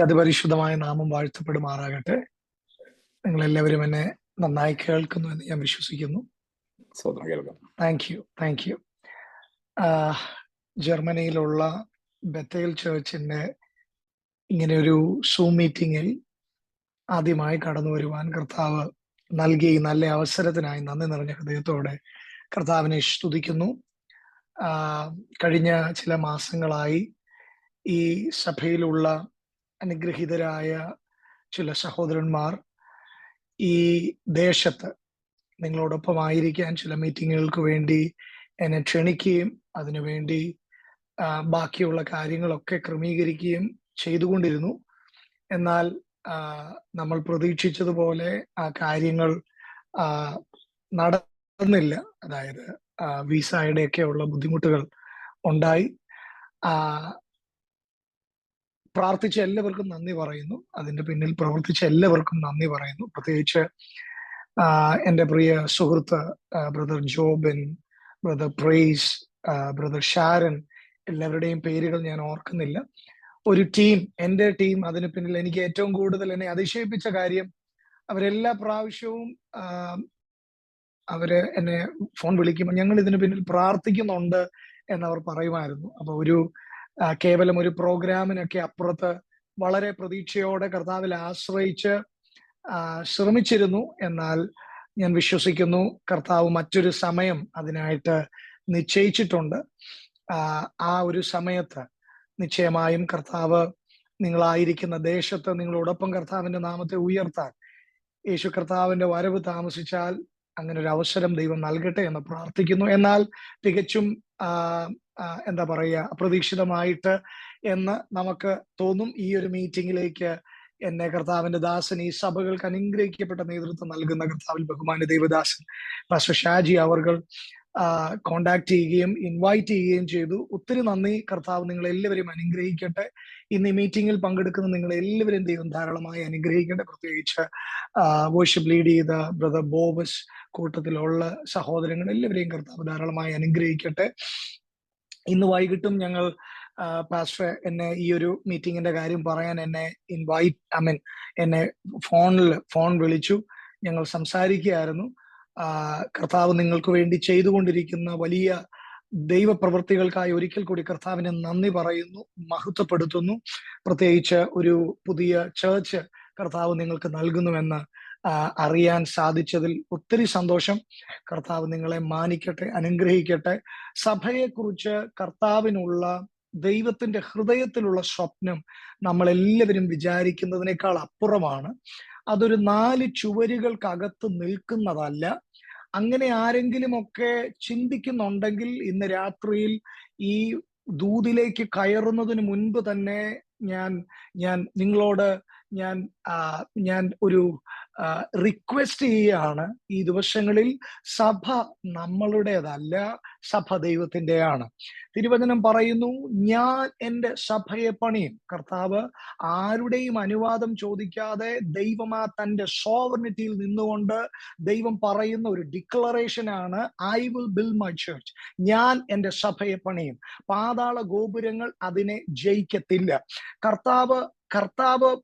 അതിപരിശുദ്ധമായ നാമം വാഴ്ത്തപ്പെടുമാറാകട്ടെ. നിങ്ങളെല്ലാവരും എന്നെ നന്നായി കേൾക്കുന്നു എന്ന് ഞാൻ വിശ്വസിക്കുന്നു. Thank you. ജർമ്മനിയിലുള്ള ബത്തേൽ ചർച്ചിന്റെ ഇങ്ങനെ ഒരു സൂം മീറ്റിങ്ങിൽ ആദ്യമായി കടന്നു വരുവാൻ കർത്താവ് നൽകിയ ഈ നല്ല അവസരത്തിനായി നന്ദി നിറഞ്ഞ ഹൃദയത്തോടെ കർത്താവിനെ സ്തുതിക്കുന്നു. കഴിഞ്ഞ ചില മാസങ്ങളായി ഈ സഭയിലുള്ള അനുഗ്രഹീതരായ ചില സഹോദരന്മാർ ഈ ദേശത്ത് നിങ്ങളോടൊപ്പം ആയിരിക്കാൻ ചില മീറ്റിങ്ങുകൾക്ക് വേണ്ടി എന്നെ ക്ഷണിക്കുകയും അതിനുവേണ്ടി ബാക്കിയുള്ള കാര്യങ്ങളൊക്കെ ക്രമീകരിക്കുകയും ചെയ്തുകൊണ്ടിരുന്നു. എന്നാൽ നമ്മൾ പ്രതീക്ഷിച്ചതുപോലെ ആ കാര്യങ്ങൾ നടന്നില്ല. അതായത് വിസയുടെയൊക്കെ ഉള്ള ബുദ്ധിമുട്ടുകൾ ഉണ്ടായി. പ്രാർത്ഥിച്ച എല്ലാവർക്കും നന്ദി പറയുന്നു. അതിന്റെ പിന്നിൽ പ്രവർത്തിച്ച എല്ലാവർക്കും നന്ദി പറയുന്നു. പ്രത്യേകിച്ച് എൻ്റെ പ്രിയ സുഹൃത്ത് brother Jobin, brother Price, brother Sharon, എല്ലാവരുടെയും പേരുകൾ ഞാൻ ഓർക്കുന്നില്ല. ഒരു ടീം, എൻ്റെ ടീം, അതിന് പിന്നിൽ എനിക്ക് ഏറ്റവും കൂടുതൽ എന്നെ അതിശയിപ്പിച്ച കാര്യം, അവരെല്ലാ പ്രാവശ്യവും അവര് എന്നെ ഫോൺ വിളിക്കുമ്പോൾ ഞങ്ങൾ ഇതിന് പിന്നിൽ പ്രാർത്ഥിക്കുന്നുണ്ട് എന്നവർ പറയുമായിരുന്നു. അപ്പൊ കേവലം ഒരു പ്രോഗ്രാമിനൊക്കെ അപ്പുറത്ത് വളരെ പ്രതീക്ഷയോടെ കർത്താവിൽ ആശ്രയിച്ച് ശ്രമിച്ചിരുന്നു. എന്നാൽ ഞാൻ വിശ്വസിക്കുന്നു കർത്താവ് മറ്റൊരു സമയം അതിനായിട്ട് നിശ്ചയിച്ചിട്ടുണ്ട്. ആ ഒരു സമയത്ത് നിശ്ചയമായും കർത്താവ് നിങ്ങളായിരിക്കുന്ന ദേശത്ത് നിങ്ങളോടൊപ്പം കർത്താവിന്റെ നാമത്തെ ഉയർത്താൻ, യേശു കർത്താവിന്റെ വരവ് താമസിച്ചാൽ അങ്ങനെ ഒരു അവസരം ദൈവം നൽകട്ടെ എന്ന് പ്രാർത്ഥിക്കുന്നു. എന്നാൽ തികച്ചും എന്താ പറയുക, അപ്രതീക്ഷിതമായിട്ട് എന്ന് നമുക്ക് തോന്നും. ഈ ഒരു മീറ്റിംഗിലേക്ക് എന്നെ കർത്താവിന്റെ ദാസൻ, ഈ സഭകൾക്ക് അനുഗ്രഹിക്കപ്പെട്ട നേതൃത്വം നൽകുന്ന കർത്താവിൽ ബഹുമാന്യ ദൈവദാസൻ പാസ്റ്റർ ഷാജി അവർ കോണ്ടാക്ട് ചെയ്യുകയും ഇൻവൈറ്റ് ചെയ്യുകയും ചെയ്തു. ഒത്തിരി നന്ദി. കർത്താവ് നിങ്ങളെ എല്ലാവരെയും അനുഗ്രഹിക്കട്ടെ. ഇന്ന് ഈ മീറ്റിംഗിൽ പങ്കെടുക്കുന്ന നിങ്ങളെ എല്ലാവരെയും ദൈവം ധാരാളമായി അനുഗ്രഹിക്കട്ടെ. പ്രത്യേകിച്ച് വർഷിപ്പ് ലീഡ് ചെയ്ത ബ്രദർ ബോബസ്, കൂട്ടത്തിലുള്ള സഹോദരങ്ങൾ എല്ലാവരെയും കർത്താവ് ധാരാളമായി അനുഗ്രഹിക്കട്ടെ. ഇന്ന് വൈകിട്ടും ഞങ്ങൾ പാസ്റ്റർ എന്നെ ഈ ഒരു മീറ്റിങ്ങിന്റെ കാര്യം പറയാൻ എന്നെ എന്നെ ഫോൺ വിളിച്ചു. ഞങ്ങൾ സംസാരിക്കുകയായിരുന്നു. കർത്താവ് നിങ്ങൾക്ക് വേണ്ടി ചെയ്തുകൊണ്ടിരിക്കുന്ന വലിയ ദൈവപ്രവൃത്തികൾക്കായി ഒരിക്കൽ കൂടി കർത്താവിനെ നന്ദി പറയുന്നു, മഹത്വപ്പെടുത്തുന്നു. പ്രത്യേകിച്ച് ഒരു പുതിയ ചർച്ച് കർത്താവ് നിങ്ങൾക്ക് നൽകുന്നുവെന്ന് അറിയാൻ സാധിച്ചതിൽ ഒത്തിരി സന്തോഷം. കർത്താവ് നിങ്ങളെ മാനിക്കട്ടെ, അനുഗ്രഹിക്കട്ടെ. സഭയെക്കുറിച്ച് കർത്താവിനുള്ള ദൈവത്തിന്റെ ഹൃദയത്തിലുള്ള സ്വപ്നം നമ്മളെല്ലാവരും വിചാരിക്കുന്നതിനേക്കാൾ അപ്പുറമാണ്. അതൊരു 4 ചുവരുകൾക്കകത്ത് നിൽക്കുന്നതല്ല. അങ്ങനെ ആരെങ്കിലുമൊക്കെ ചിന്തിക്കുന്നുണ്ടെങ്കിൽ ഇന്ന് രാത്രിയിൽ ഈ ദൂതിലേക്ക് കയറുന്നതിന് മുൻപ് തന്നെ ഞാൻ നിങ്ങളോട് ഞാൻ ഒരു റിക്വസ്റ്റ് ചെയ്യുകയാണ്. ഈ ദിവസങ്ങളിൽ സഭ നമ്മളുടേതല്ല, സഭ ദൈവത്തിൻ്റെയാണ്. തിരുവചനം പറയുന്നു, ഞാൻ എൻ്റെ സഭയെ പണിയും. കർത്താവ് ആരുടെയും അനുവാദം ചോദിക്കാതെ ദൈവമാ തൻ്റെ സോവറിനിറ്റിയിൽ നിന്നുകൊണ്ട് ദൈവം പറയുന്ന ഒരു ഡിക്ലറേഷൻ ആണ്, I will build my church. ഞാൻ എൻ്റെ സഭയെ പണിയും. പാതാള ഗോപുരങ്ങൾ അതിനെ ജയിക്കത്തില്ല. കർത്താവ്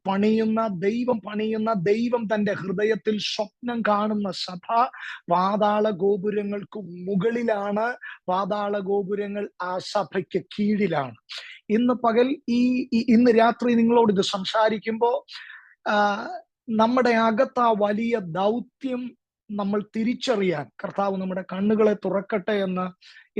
പണിയുന്ന, ദൈവം തൻ്റെ ഹൃദയത്തിൽ സ്വപ്നം കാണുന്ന സഭ പാതാള ഗോപുരങ്ങൾക്ക് മുകളിലാണ്. പാതാള ഗോപുരങ്ങൾ ആ സഭയ്ക്ക് കീഴിലാണ്. ഇന്ന് രാത്രി നിങ്ങളോട് ഇത് സംസാരിക്കുമ്പോൾ നമ്മുടെ അകത്ത് ആ വലിയ ദൗത്യം നമ്മൾ തിരിച്ചറിയാൻ കർത്താവ് നമ്മുടെ കണ്ണുകളെ തുറക്കട്ടെ എന്ന്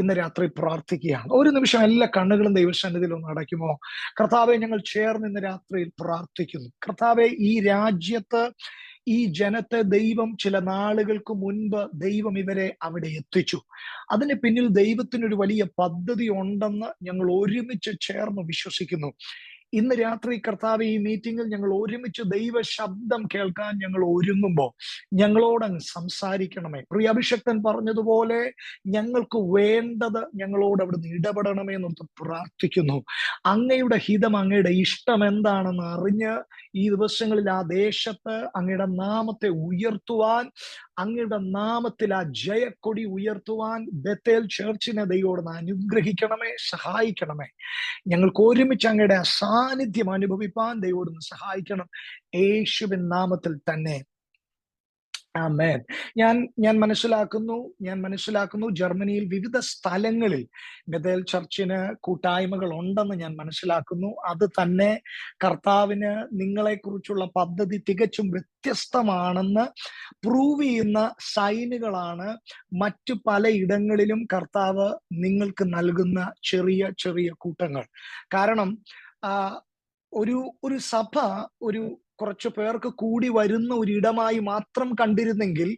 ഇന്ന് രാത്രി പ്രാർത്ഥിക്കുകയാണ്. ഒരു നിമിഷം എല്ലാ കണ്ണുകളും ദൈവസന്നിധിയിൽ ഒന്ന് അടയ്ക്കുമോ? കർത്താവെ, ഞങ്ങൾ ചേർന്ന് ഇന്ന് രാത്രിയിൽ പ്രാർത്ഥിക്കുന്നു. കർത്താവെ, ഈ രാജ്യത്ത് ഈ ജനത്തെ ദൈവം ചില നാളുകൾക്ക് മുൻപ് ദൈവം ഇവരെ അവിടെ എത്തിച്ചു. അതിന് പിന്നിൽ ദൈവത്തിനൊരു വലിയ പദ്ധതി ഉണ്ടെന്ന് ഞങ്ങൾ ഒരുമിച്ച് ചേർന്ന് വിശ്വസിക്കുന്നു. ഇന്ന് രാത്രി കർത്താവ്, ഈ മീറ്റിംഗിൽ ഞങ്ങൾ ഒരുമിച്ച് ദൈവ ശബ്ദം കേൾക്കാൻ ഞങ്ങൾ ഒരുങ്ങുമ്പോൾ ഞങ്ങളോടങ്ങ് സംസാരിക്കണമേ. പ്രിയ അഭിഷക്തൻ പറഞ്ഞതുപോലെ ഞങ്ങൾക്ക് വേണ്ടത് ഞങ്ങളോട് അവിടുന്ന് ഇടപെടണമേ എന്നൊന്ന് പ്രാർത്ഥിക്കുന്നു. അങ്ങയുടെ ഹിതം, അങ്ങയുടെ ഇഷ്ടം എന്താണെന്ന് അറിഞ്ഞ് ഈ ദിവസങ്ങളിൽ ആ ദേശത്ത് അങ്ങയുടെ നാമത്തെ ഉയർത്തുവാൻ, അങ്ങയുടെ നാമത്തിൽ ആ ജയക്കൊടി ഉയർത്തുവാൻ ബത്തേൽ ചർച്ചിനെ ദൈവം അനുഗ്രഹിക്കണമേ, സഹായിക്കണമേ. ഞങ്ങൾക്ക് ഒരുമിച്ച് അങ്ങയുടെ സാന്നിധ്യം അനുഭവിപ്പാൻ ദൈവം സഹായിക്കണം. യേശുവിൻ നാമത്തിൽ തന്നെ ആമേൻ. ഞാൻ മനസ്സിലാക്കുന്നു ജർമ്മനിയിൽ വിവിധ സ്ഥലങ്ങളിൽ ബഥേൽ ചർച്ചിന് കൂട്ടായ്മകൾ ഉണ്ടെന്ന് ഞാൻ മനസ്സിലാക്കുന്നു. അത് തന്നെ കർത്താവിന് നിങ്ങളെക്കുറിച്ചുള്ള പദ്ധതി തികച്ചും വ്യത്യസ്തമാണെന്ന് പ്രൂവ് ചെയ്യുന്ന സൈനുകളാണ് മറ്റു പലയിടങ്ങളിലും കർത്താവ് നിങ്ങൾക്ക് നൽകുന്ന ചെറിയ ചെറിയ കൂട്ടങ്ങൾ. കാരണം ഒരു സഭ കുറച്ചു പേർക്ക് കൂടി വരുന്ന ഒരിടമായി മാത്രം കണ്ടിരുന്നെങ്കിൽ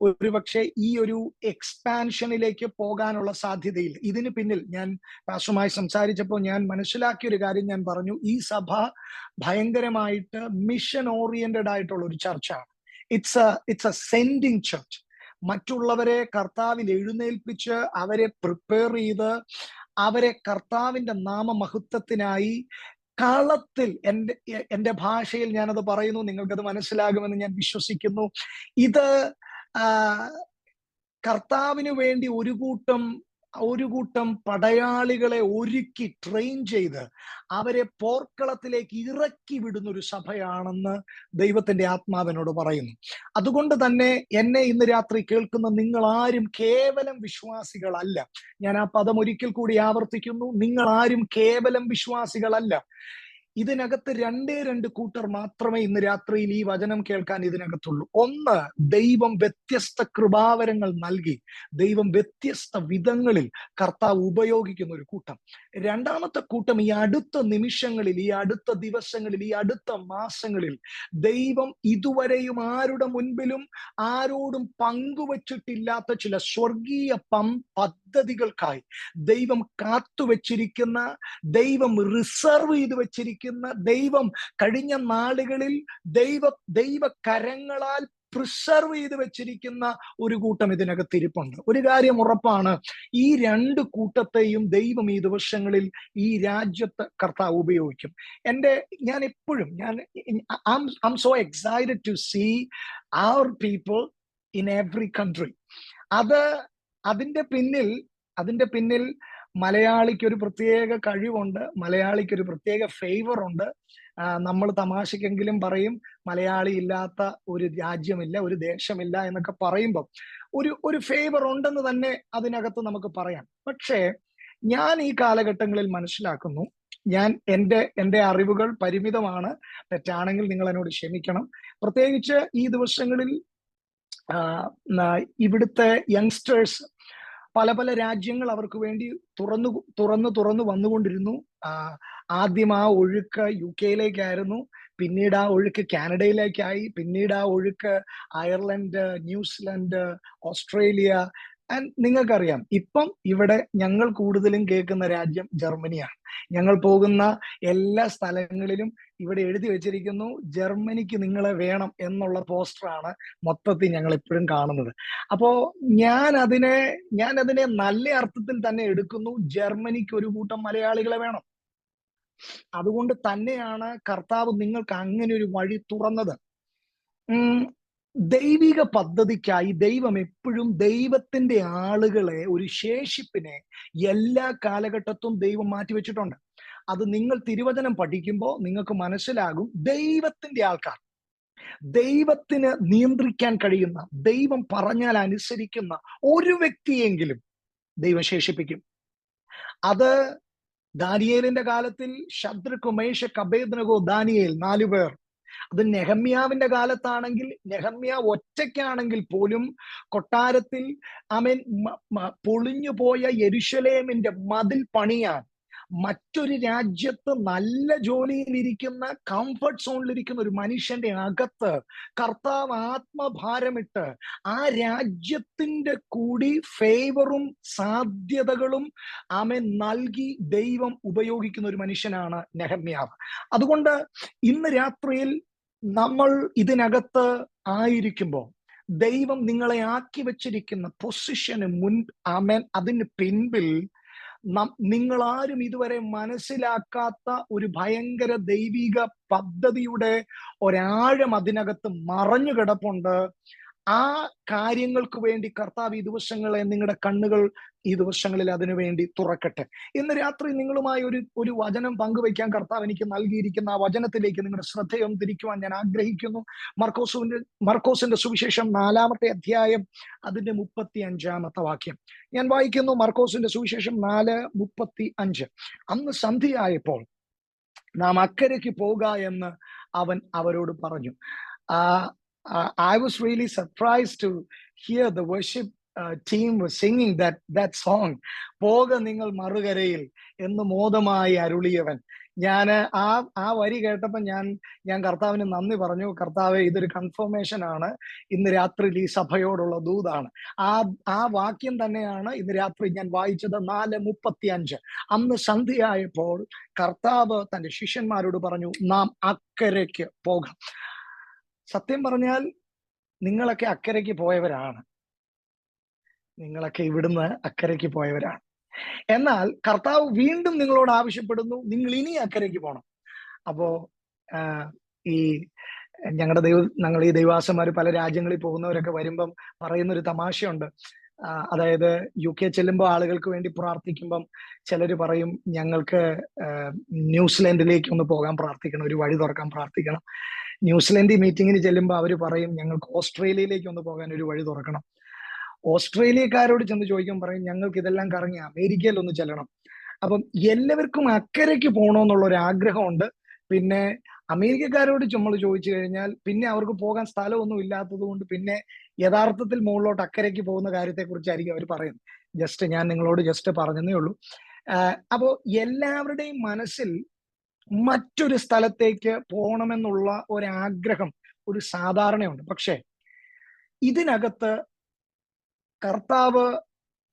ഒരുപക്ഷെ ഈ ഒരു എക്സ്പാൻഷനിലേക്ക് പോകാനുള്ള സാധ്യതയില്ല. ഇതിന് പിന്നിൽ ഞാൻ പാസ്റ്ററുമായി സംസാരിച്ചപ്പോൾ ഞാൻ മനസ്സിലാക്കിയ ഒരു കാര്യം ഞാൻ പറഞ്ഞു. ഈ സഭ ഭയങ്കരമായിട്ട് മിഷൻ ഓറിയന്റഡ് ആയിട്ടുള്ള ഒരു ചർച്ചാണ്. It's a sending church. മറ്റുള്ളവരെ കർത്താവിൽ എഴുന്നേൽപ്പിച്ച് അവരെ പ്രിപ്പയർ ചെയ്ത് അവരെ കർത്താവിന്റെ നാമമഹത്വത്തിനായി കളത്തിൽ, എൻ്റെ ഭാഷയിൽ ഞാനത് പറയുന്നു, നിങ്ങൾക്കത് മനസ്സിലാകുമെന്ന് ഞാൻ വിശ്വസിക്കുന്നു. ഇത് കർത്താവിന് വേണ്ടി ഒരു കൂട്ടം പടയാളികളെ ഒരുക്കി ട്രെയിൻ ചെയ്ത് അവരെ പോർക്കളത്തിലേക്ക് ഇറക്കി വിടുന്ന ഒരു സഭയാണെന്ന് ദൈവത്തിന്റെ ആത്മാവിനോട് പറയുന്നു. അതുകൊണ്ട് തന്നെ എന്നെ ഇന്ന് രാത്രി കേൾക്കുന്ന നിങ്ങൾ ആരും കേവലം വിശ്വാസികളല്ല. ഞാൻ ആ പദം ഒരിക്കൽ കൂടി ആവർത്തിക്കുന്നു. നിങ്ങൾ ആരും കേവലം വിശ്വാസികളല്ല. ഇതിനകത്ത് രണ്ട് കൂട്ടർ മാത്രമേ ഇന്ന് രാത്രിയിൽ ഈ വചനം കേൾക്കാൻ ഇതിനകത്തുള്ളൂ. ഒന്ന്, ദൈവം വ്യത്യസ്ത കൃപാവരങ്ങൾ നൽകി ദൈവം വ്യത്യസ്ത വിധങ്ങളിൽ കർത്താവ് ഉപയോഗിക്കുന്ന ഒരു കൂട്ടം. രണ്ടാമത്തെ കൂട്ടം ഈ അടുത്ത നിമിഷങ്ങളിൽ, ഈ അടുത്ത ദിവസങ്ങളിൽ, ഈ അടുത്ത മാസങ്ങളിൽ ദൈവം ഇതുവരെയും ആരുടെ മുൻപിലും ആരോടും പങ്കുവച്ചിട്ടില്ലാത്ത ചില സ്വർഗീയ പദ്ധതികൾക്കായി ദൈവം കാത്തുവച്ചിരിക്കുന്ന, ദൈവം റിസർവ് ചെയ്ത് വെച്ചിരിക്കുന്ന, ദൈവം കഴിഞ്ഞ നാളുകളിൽ ദൈവ കരങ്ങളാൽ പ്രിസർവ് ചെയ്ത് വെച്ചിരിക്കുന്ന ഒരു കൂട്ടം ഇതിനകത്ത് ഇരിപ്പുണ്ട്. ഒരു കാര്യം ഉറപ്പാണ്, ഈ രണ്ട് കൂട്ടത്തെയും ദൈവം ഈ ദിവസങ്ങളിൽ ഈ രാജ്യത്ത് കർത്താവ് ഉപയോഗിക്കും. ഞാൻ എപ്പോഴും I'm so excited to see our people in every country. അതിന്റെ പിന്നിൽ മലയാളിക്ക് ഒരു പ്രത്യേക കഴിവുണ്ട്, മലയാളിക്ക് ഒരു പ്രത്യേക ഫേവർ ഉണ്ട്. നമ്മൾ തമാശക്കെങ്കിലും പറയും മലയാളി ഇല്ലാത്ത ഒരു രാജ്യമില്ല, ഒരു ദേശമില്ല എന്നൊക്കെ പറയുമ്പോൾ ഒരു ഫേവർ ഉണ്ടെന്ന് തന്നെ അതിനകത്ത് നമുക്ക് പറയാം. പക്ഷേ ഞാൻ ഈ കാലഘട്ടങ്ങളിൽ മനസ്സിലാക്കുന്നു, എൻ്റെ അറിവുകൾ പരിമിതമാണ്, തെറ്റാണെങ്കിൽ നിങ്ങൾ എന്നോട് ക്ഷമിക്കണം. പ്രത്യേകിച്ച് ഈ ദിവസങ്ങളിൽ ഇവിടുത്തെ യങ്സ്റ്റേഴ്സ് പല രാജ്യങ്ങൾ അവർക്ക് വേണ്ടി തുറന്നു വന്നുകൊണ്ടിരുന്നു. ആദ്യം ആ ഒഴുക്ക് UK-യിലേക്കായിരുന്നു, പിന്നീട് ആ ഒഴുക്ക് കാനഡയിലേക്കായി, പിന്നീട് ആ ഒഴുക്ക് അയർലൻഡ്, ന്യൂസിലൻഡ്, ഓസ്ട്രേലിയ. നിങ്ങൾക്കറിയാം, ഇപ്പം ഇവിടെ ഞങ്ങൾ കൂടുതലും കേൾക്കുന്ന രാജ്യം ജർമ്മനിയാണ്. ഞങ്ങൾ പോകുന്ന എല്ലാ സ്ഥലങ്ങളിലും ഇവിടെ എഴുതി വെച്ചിരിക്കുന്നു, ജർമ്മനിക്ക് നിങ്ങളെ വേണം എന്നുള്ള പോസ്റ്ററാണ് മൊത്തത്തിൽ ഞങ്ങൾ എപ്പോഴും കാണുന്നത്. അപ്പോ ഞാൻ അതിനെ നല്ല അർത്ഥത്തിൽ തന്നെ എടുക്കുന്നു. ജർമ്മനിക്ക് ഒരു കൂട്ടം മലയാളികളെ വേണം. അതുകൊണ്ട് തന്നെയാണ് കർത്താവ് നിങ്ങൾക്ക് അങ്ങനെ ഒരു വഴി തുറന്നത്. ദൈവിക പദ്ധതിക്കായി ദൈവം എപ്പോഴും ദൈവത്തിന്റെ ആളുകളെ, ഒരു ശേഷിപ്പിനെ എല്ലാ കാലഘട്ടത്തും ദൈവം മാറ്റിവെച്ചിട്ടുണ്ട്. അത് നിങ്ങൾ തിരുവചനം പഠിക്കുമ്പോൾ നിങ്ങൾക്ക് മനസ്സിലാകും. ദൈവത്തിന്റെ ആൾക്കാർ, ദൈവത്തിന് നിയന്ത്രിക്കാൻ കഴിയുന്ന, ദൈവം പറഞ്ഞാൽ അനുസരിക്കുന്ന ഒരു വ്യക്തിയെങ്കിലും ദൈവം ശേഷിപ്പിക്കും. അത് ദാനിയേലിന്റെ കാലത്തിൽ ശദ്രക്, മേശക്, അബേദ്നെഗോ, ദാനിയേൽ 4 പേർ. അത് നെഹമ്യാവിന്റെ കാലത്താണെങ്കിൽ, നെഹമ്യ ഒറ്റയ്ക്കാണെങ്കിൽ പോലും കൊട്ടാരത്തിൽ പൊളിഞ്ഞുപോയ യെരുശലേമിന്റെ മതിൽ പണിയാൻ മറ്റൊരു രാജ്യത്ത് നല്ല ജോലിയിലിരിക്കുന്ന, കംഫർട്ട് സോണിലിരിക്കുന്ന ഒരു മനുഷ്യന്റെ അകത്ത് കർത്താവ് ആത്മഭാരമിട്ട് ആ രാജ്യത്തിന്റെ കൂടി ഫേവറും സാധ്യതകളും നൽകി ദൈവം ഉപയോഗിക്കുന്ന ഒരു മനുഷ്യനാണ് നെഹമ്യാവ്. അതുകൊണ്ട് ഇന്ന് രാത്രിയിൽ നമ്മൾ ഇതിനകത്ത് ആയിരിക്കുമ്പോൾ ദൈവം നിങ്ങളെ ആക്കി വെച്ചിരിക്കുന്ന പൊസിഷന് അതിന് പിൻപിൽ നിങ്ങളാരും ഇതുവരെ മനസ്സിലാക്കാത്ത ഒരു ഭയങ്കര ദൈവിക പദ്ധതിയുടെ ഒരാഴം അതിനകത്ത് മറഞ്ഞു കിടപ്പുണ്ട്. ആ കാര്യങ്ങൾക്ക് വേണ്ടി കർത്താവ് ഈ ദിവസങ്ങളെ നിങ്ങളുടെ കണ്ണുകൾ ഈ ദിവസങ്ങളിൽ അതിനു വേണ്ടി തുറക്കട്ടെ. ഇന്ന് രാത്രി നിങ്ങളുമായി ഒരു വചനം പങ്കുവയ്ക്കാൻ കർത്താവ് എനിക്ക് നൽകിയിരിക്കുന്ന ആ വചനത്തിലേക്ക് നിങ്ങളുടെ ശ്രദ്ധയൊന്ന് തിരിക്കുവാൻ ഞാൻ ആഗ്രഹിക്കുന്നു. മർക്കോസിന്റെ സുവിശേഷം 4-ാമത്തെ അധ്യായം അതിന്റെ 35-ാമത്തെ വാക്യം ഞാൻ വായിക്കുന്നു. മർക്കോസിന്റെ സുവിശേഷം 4:35. അന്ന് സന്ധ്യയായപ്പോൾ നാം അക്കരയ്ക്ക് പോക എന്ന് അവൻ അവരോട് പറഞ്ഞു. I was really surprised to hear the worship team was singing that song. പോക നിങ്ങൾ മറുകരയിൽ എന്ന് മോദമായി അരുളിയവൻ. ഞാൻ ആ വരി കേട്ടപ്പോൾ ഞാൻ കർത്താവിന് നന്ദി പറഞ്ഞു. കർത്താവെ, ഇതൊരു കൺഫർമേഷൻ ആണ്, ഇന്ന് രാത്രി ഈ സഭയോടുള്ള ദൂതാണ്. ആ വാക്യം തന്നെയാണ് ഇന്ന് രാത്രി ഞാൻ വായിച്ചത്. 4:35. അന്ന് സന്ധ്യയായപ്പോൾ കർത്താവ് തന്റെ ശിഷ്യന്മാരോട് പറഞ്ഞു, നാം അക്കരയ്ക്ക് പോകാം. സത്യം പറഞ്ഞാൽ നിങ്ങളൊക്കെ അക്കരയ്ക്ക് പോയവരാണ്. നിങ്ങളൊക്കെ ഇവിടുന്ന് അക്കരയ്ക്ക് പോയവരാണ്. എന്നാൽ കർത്താവ് വീണ്ടും നിങ്ങളോട് ആവശ്യപ്പെടുന്നു, നിങ്ങൾ ഇനി അക്കരയ്ക്ക് പോകണം. അപ്പോ ഈ ഞങ്ങൾ ഈ ദൈവാസന്മാർ പല രാജ്യങ്ങളിൽ പോകുന്നവരൊക്കെ വരുമ്പം പറയുന്നൊരു തമാശയുണ്ട്. അതായത് UK ചെല്ലുമ്പോൾ ആളുകൾക്ക് വേണ്ടി പ്രാർത്ഥിക്കുമ്പം ചിലര് പറയും, ഞങ്ങൾക്ക് ന്യൂസിലൻഡിലേക്ക് ഒന്ന് പോകാൻ പ്രാർത്ഥിക്കണം, ഒരു വഴി തുറക്കാൻ പ്രാർത്ഥിക്കണം. ന്യൂസിലൻഡ് മീറ്റിങ്ങിന് ചെല്ലുമ്പോൾ അവർ പറയും, ഞങ്ങൾക്ക് ഓസ്ട്രേലിയയിലേക്ക് ഒന്ന് പോകാൻ ഒരു വഴി തുറക്കണം. ഓസ്ട്രേലിയക്കാരോട് ചെന്ന് ചോദിക്കാൻ പറയും, ഞങ്ങൾക്ക് ഇതെല്ലാം കറങ്ങി അമേരിക്കയിൽ ഒന്ന് ചെല്ലണം. അപ്പം എല്ലാവർക്കും അക്കരയ്ക്ക് പോകണമെന്നുള്ള ഒരു ആഗ്രഹമുണ്ട്. പിന്നെ അമേരിക്കക്കാരോട് നമ്മൾ ചോദിച്ചു കഴിഞ്ഞാൽ പിന്നെ അവർക്ക് പോകാൻ സ്ഥലമൊന്നും ഇല്ലാത്തത് കൊണ്ട് പിന്നെ യഥാർത്ഥത്തിൽ മുകളിലോട്ട് അക്കരയ്ക്ക് പോകുന്ന കാര്യത്തെക്കുറിച്ചായിരിക്കും അവർ പറയുന്നത്. ജസ്റ്റ് ഞാൻ നിങ്ങളോട് ജസ്റ്റ് പറഞ്ഞതേ ഉള്ളൂ. അപ്പോ എല്ലാവരുടെയും മനസ്സിൽ മറ്റൊരു സ്ഥലത്തേക്ക് പോകണമെന്നുള്ള ഒരാഗ്രഹം ഒരു സാധാരണയുണ്ട്. പക്ഷെ ഇതിനകത്ത് കർത്താവ്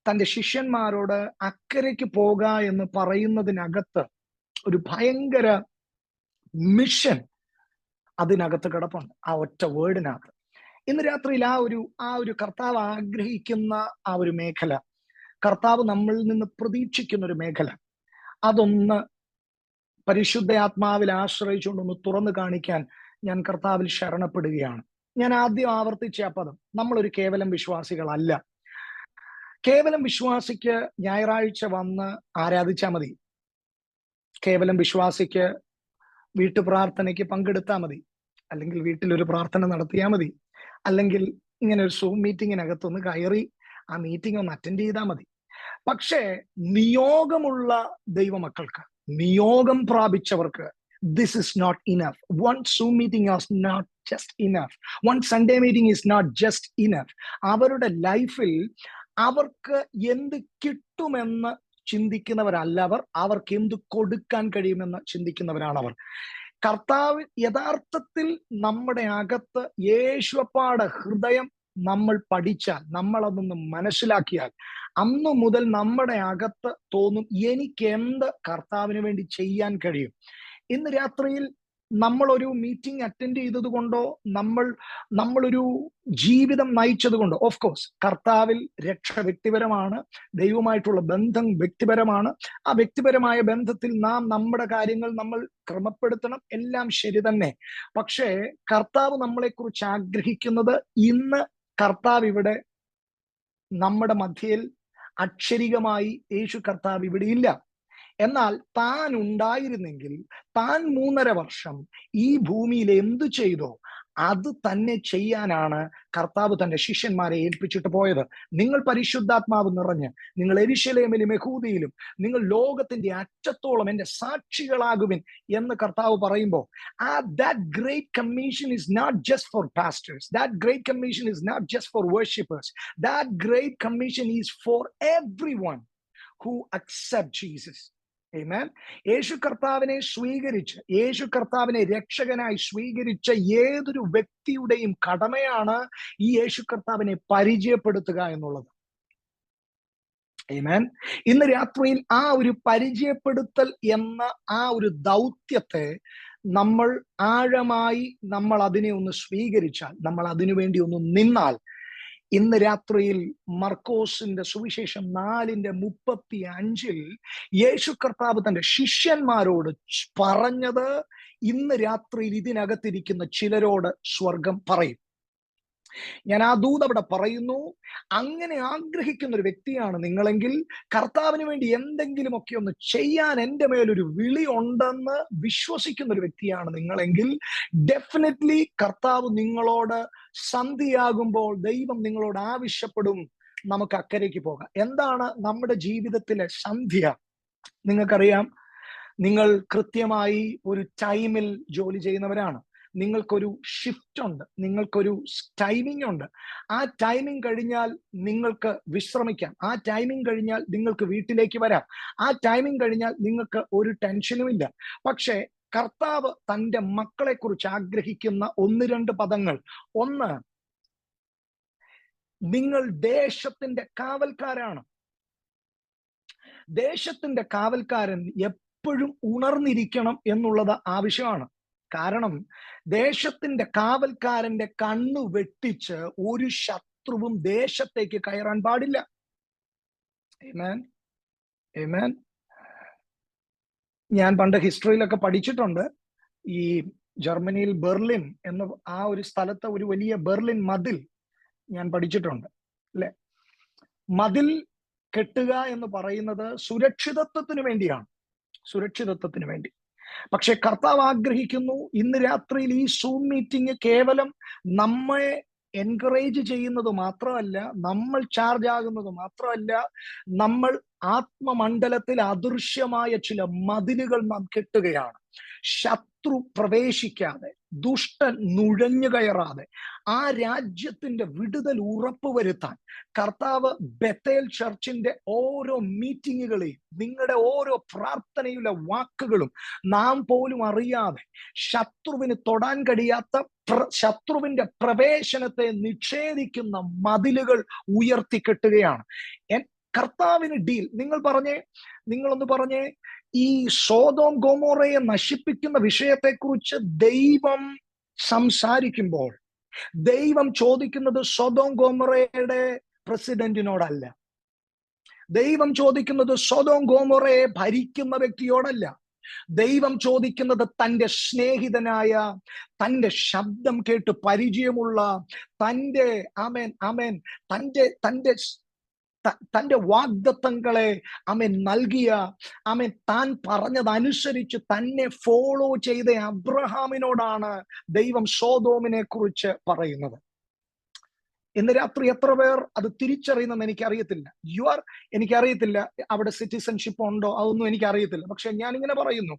തന്റെ ശിഷ്യന്മാരോട് അക്കരയ്ക്ക് പോക എന്ന് പറയുന്നതിനകത്ത് ഒരു ഭയങ്കര മിഷൻ അതിനകത്ത് കിടപ്പുണ്ട്, ആ ഒറ്റ വേർഡിനകത്ത്. ഇന്ന് രാത്രിയിൽ ആ ഒരു കർത്താവ് ആഗ്രഹിക്കുന്ന ആ ഒരു മേഖല, കർത്താവ് നമ്മളിൽ നിന്ന് പ്രതീക്ഷിക്കുന്ന ഒരു മേഖല, അതൊന്ന് പരിശുദ്ധ ആത്മാവിൽ ആശ്രയിച്ചുകൊണ്ടൊന്ന് തുറന്നു കാണിക്കാൻ ഞാൻ കർത്താവിൽ ശരണപ്പെടുകയാണ്. ഞാൻ ആദ്യം ആവർത്തിച്ച ആ പദം, നമ്മളൊരു കേവലം വിശ്വാസികളല്ല. കേവലം വിശ്വാസിക്ക് ഞായറാഴ്ച വന്ന് ആരാധിച്ചാൽ മതി. കേവലം വിശ്വാസിക്ക് വീട്ടുപ്രാർത്ഥനയ്ക്ക് പങ്കെടുത്താൽ മതി, അല്ലെങ്കിൽ വീട്ടിലൊരു പ്രാർത്ഥന നടത്തിയാൽ മതി, അല്ലെങ്കിൽ ഇങ്ങനെ ഒരു സൂം മീറ്റിങ്ങിനകത്തൊന്ന് കയറി ആ മീറ്റിംഗ് ഒന്ന് അറ്റൻഡ് ചെയ്താൽ മതി. പക്ഷേ നിയോഗമുള്ള ദൈവമക്കൾക്ക്, നിയോഗം പ്രാപിച്ചവർക്ക് this is not enough. One Zoom meeting is not just enough. One Sunday meeting is not just enough. അവരുടെ ലൈഫിൽ അവർക്ക് എന്ത് കിട്ടുമെന്ന് ചിന്തിക്കുന്നവരല്ല അവർക്ക് എന്ത് കൊടുക്കാൻ കഴിയുമെന്ന് ചിന്തിക്കുന്നവരാണ് അവർ. കർത്താവ് യഥാർത്ഥത്തിൽ നമ്മുടെ അകത്ത് യേശുവപ്പാടെ ഹൃദയം നമ്മൾ പഠിച്ചാൽ, നമ്മൾ അതൊന്ന് മനസ്സിലാക്കിയാൽ, അന്നു മുതൽ നമ്മുടെ അകത്ത് തോന്നും, എനിക്ക് എന്ത് കർത്താവിന് വേണ്ടി ചെയ്യാൻ കഴിയും. ഇന്ന് രാത്രിയിൽ നമ്മളൊരു മീറ്റിംഗ് അറ്റൻഡ് ചെയ്തത് കൊണ്ടോ നമ്മളൊരു ജീവിതം നയിച്ചത് കൊണ്ടോ, ഓഫ് കോഴ്സ് കർത്താവിൽ രക്ഷ വ്യക്തിപരമാണ്, ദൈവമായിട്ടുള്ള ബന്ധം വ്യക്തിപരമാണ്. ആ വ്യക്തിപരമായ ബന്ധത്തിൽ നാം നമ്മുടെ കാര്യങ്ങൾ നമ്മൾ ക്രമപ്പെടുത്തണം, എല്ലാം ശരി തന്നെ. പക്ഷേ കർത്താവ് നമ്മളെക്കുറിച്ച് ആഗ്രഹിക്കുന്നത്, ഇന്ന് കർത്താവ് ഇവിടെ നമ്മുടെ മധ്യയിൽ അക്ഷരികമായി യേശു കർത്താവ് ഇവിടെ ഇല്ല. എന്നാൽ താൻ ഉണ്ടായിരുന്നെങ്കിൽ താൻ 3.5 വർഷം ഈ ഭൂമിയിൽ എന്തു ചെയ്തോ അത് തന്നെ ചെയ്യാനാണ് കർത്താവ് തന്റെ ശിഷ്യന്മാരെ ഏൽപ്പിച്ചിട്ട് പോയത്. നിങ്ങൾ പരിശുദ്ധാത്മാവ് നിറഞ്ഞ് നിങ്ങൾ യെരൂശലേമിലും യഹൂദയിലും നിങ്ങൾ ലോകത്തിന്റെ അറ്റത്തോളം എന്റെ സാക്ഷികളാകുവിൻ എന്ന് കർത്താവ് പറയുമ്പോൾ, that great commission is not just for pastors, that great commission is not just for worshippers, that great commission is for everyone who accept Jesus. Amen. യേശു കർത്താവിനെ സ്വീകരിച്ച്, യേശു കർത്താവിനെ രക്ഷകനായി സ്വീകരിച്ച ഏതൊരു വ്യക്തിയുടെയും കടമയാണ് ഈ യേശു കർത്താവിനെ പരിചയപ്പെടുത്തുക എന്നുള്ളത്. Amen. ഇന്ന് രാത്രിയിൽ ആ ഒരു പരിചയപ്പെടുത്തൽ എന്ന ആ ഒരു ദൗത്യത്തെ നമ്മൾ ആഴമായി അതിനെ ഒന്ന് സ്വീകരിച്ചാൽ, നമ്മൾ അതിനുവേണ്ടി ഒന്ന് നിന്നാൽ, ഇന്ന് രാത്രിയിൽ മർക്കോസിന്റെ സുവിശേഷം 4:35 യേശു കർത്താവ് തന്റെ ശിഷ്യന്മാരോട് പറഞ്ഞത് ഇന്ന് രാത്രിയിൽ ഇതിനകത്തിരിക്കുന്ന ചിലരോട് സ്വർഗം പറയും. ഞാൻ ആ ദൂത് അവിടെ പറയുന്നു. അങ്ങനെ ആഗ്രഹിക്കുന്ന ഒരു വ്യക്തിയാണ് നിങ്ങളെങ്കിൽ, കർത്താവിന് വേണ്ടി എന്തെങ്കിലുമൊക്കെ ഒന്ന് ചെയ്യാൻ എൻ്റെ മേലൊരു വിളി ഉണ്ടെന്ന് വിശ്വസിക്കുന്ന ഒരു വ്യക്തിയാണ് നിങ്ങളെങ്കിൽ, ഡെഫിനറ്റ്ലി കർത്താവ് നിങ്ങളോട് സന്ധിയാകുമ്പോൾ ദൈവം നിങ്ങളോട് ആവശ്യപ്പെടും, നമുക്ക് അക്കരയ്ക്ക് പോകാം. എന്താണ് നമ്മുടെ ജീവിതത്തിലെ സന്ധ്യ? നിങ്ങൾക്കറിയാം, നിങ്ങൾ കൃത്യമായി ഒരു ടൈമിൽ ജോലി ചെയ്യുന്നവരാണ്. നിങ്ങൾക്കൊരു ഷിഫ്റ്റ് ഉണ്ട്, നിങ്ങൾക്കൊരു ടൈമിംഗ് ഉണ്ട്. ആ ടൈമിംഗ് കഴിഞ്ഞാൽ നിങ്ങൾക്ക് വിശ്രമിക്കാം, ആ ടൈമിംഗ് കഴിഞ്ഞാൽ നിങ്ങൾക്ക് വീട്ടിലേക്ക് വരാം, ആ ടൈമിംഗ് കഴിഞ്ഞാൽ നിങ്ങൾക്ക് ഒരു ടെൻഷനും ഇല്ല. പക്ഷേ കർത്താവ് തൻ്റെ മക്കളെ കുറിച്ച് ആഗ്രഹിക്കുന്ന ഒന്ന് രണ്ട് പദങ്ങൾ. ഒന്ന്, നിങ്ങൾ ദേശത്തിന്റെ കാവൽക്കാരാണ്. ദേശത്തിന്റെ കാവൽക്കാരൻ എപ്പോഴും ഉണർന്നിരിക്കണം എന്നുള്ളത് ആവശ്യമാണ്. കാരണം ദേശത്തിന്റെ കാവൽക്കാരന്റെ കണ്ണു വെട്ടിച്ച് ഒരു ശത്രുവും ദേശത്തേക്ക് കയറാൻ പാടില്ല. ആമേൻ, ആമേൻ. ഞാൻ പണ്ട് ഹിസ്റ്ററിയിലൊക്കെ പഠിച്ചിട്ടുണ്ട്, ഈ ജർമ്മനിയിൽ ബെർലിൻ എന്ന ആ ഒരു സ്ഥലത്ത് ഒരു വലിയ ബെർലിൻ മതിൽ ഞാൻ പഠിച്ചിട്ടുണ്ട്, അല്ലെ? മതിൽ കെട്ടുക എന്ന് പറയുന്നത് സുരക്ഷിതത്വത്തിന് വേണ്ടിയാണ്, സുരക്ഷിതത്വത്തിന് വേണ്ടി. പക്ഷെ കർത്താവ് ആഗ്രഹിക്കുന്നു ഇന്ന് രാത്രിയിൽ ഈ സൂം മീറ്റിംഗ് കേവലം നമ്മെ എൻകറേജ് ചെയ്യുന്നത് മാത്രമല്ല, നമ്മൾ ചാർജ് ആകുന്നത് മാത്രമല്ല, നമ്മൾ ആത്മമണ്ഡലത്തിൽ അദൃശ്യമായ ചില മതിലുകൾ നാം കെട്ടുകയാണ്. ശത്രു പ്രവേശിക്കാതെ, ദുഷ്ടൻ നുഴഞ്ഞു കയറാതെ ആ രാജ്യത്തിന്റെ വിടുതൽ ഉറപ്പുവരുത്താൻ കർത്താവ് ബെത്തേൽ ചർച്ചിന്റെ ഓരോ മീറ്റിങ്ങുകളെയും, നിങ്ങളുടെ ഓരോ പ്രാർത്ഥനയിലെ വാക്കുകളും നാം പോലും അറിയാതെ ശത്രുവിന് തൊടാൻ കഴിയാത്ത ശത്രുവിന്റെ പ്രവേശനത്തെ നിഷേധിക്കുന്ന മതിലുകൾ ഉയർത്തിക്കെട്ടുകയാണ്. കർത്താവിന് ഡീൽ. നിങ്ങളൊന്ന് പറഞ്ഞേ, ഈ സോദോം ഗൊമോറയെ നശിപ്പിക്കുന്ന വിഷയത്തെക്കുറിച്ച് ദൈവം സംസാരിക്കുമ്പോൾ ദൈവം ചോദിക്കുന്നത് സോദോം ഗൊമോറയുടെ പ്രസിഡന്റിനോടല്ല, ദൈവം ചോദിക്കുന്നത് സോദോം ഗൊമോറയെ ഭരിക്കുന്ന വ്യക്തിയോടല്ല, ദൈവം ചോദിക്കുന്നത് തൻ്റെ സ്നേഹിതനായ, തൻ്റെ ശബ്ദം കേട്ട് പരിചയമുള്ള, തൻ്റെ തൻ്റെ വാഗ്ദത്തങ്ങളെ നൽകിയ, താൻ പറഞ്ഞതനുസരിച്ച് തന്നെ ഫോളോ ചെയ്ത അബ്രഹാമിനോടാണ് ദൈവം സോദോമിനെ കുറിച്ച് പറയുന്നത്. ഇന്ന് രാത്രി എത്ര പേർ അത് തിരിച്ചറിയുന്നെന്ന് എനിക്കറിയത്തില്ല. എനിക്കറിയത്തില്ല അവിടെ സിറ്റിസൺഷിപ്പ് ഉണ്ടോ, അതൊന്നും എനിക്കറിയത്തില്ല. പക്ഷെ ഞാൻ ഇങ്ങനെ പറയുന്നു,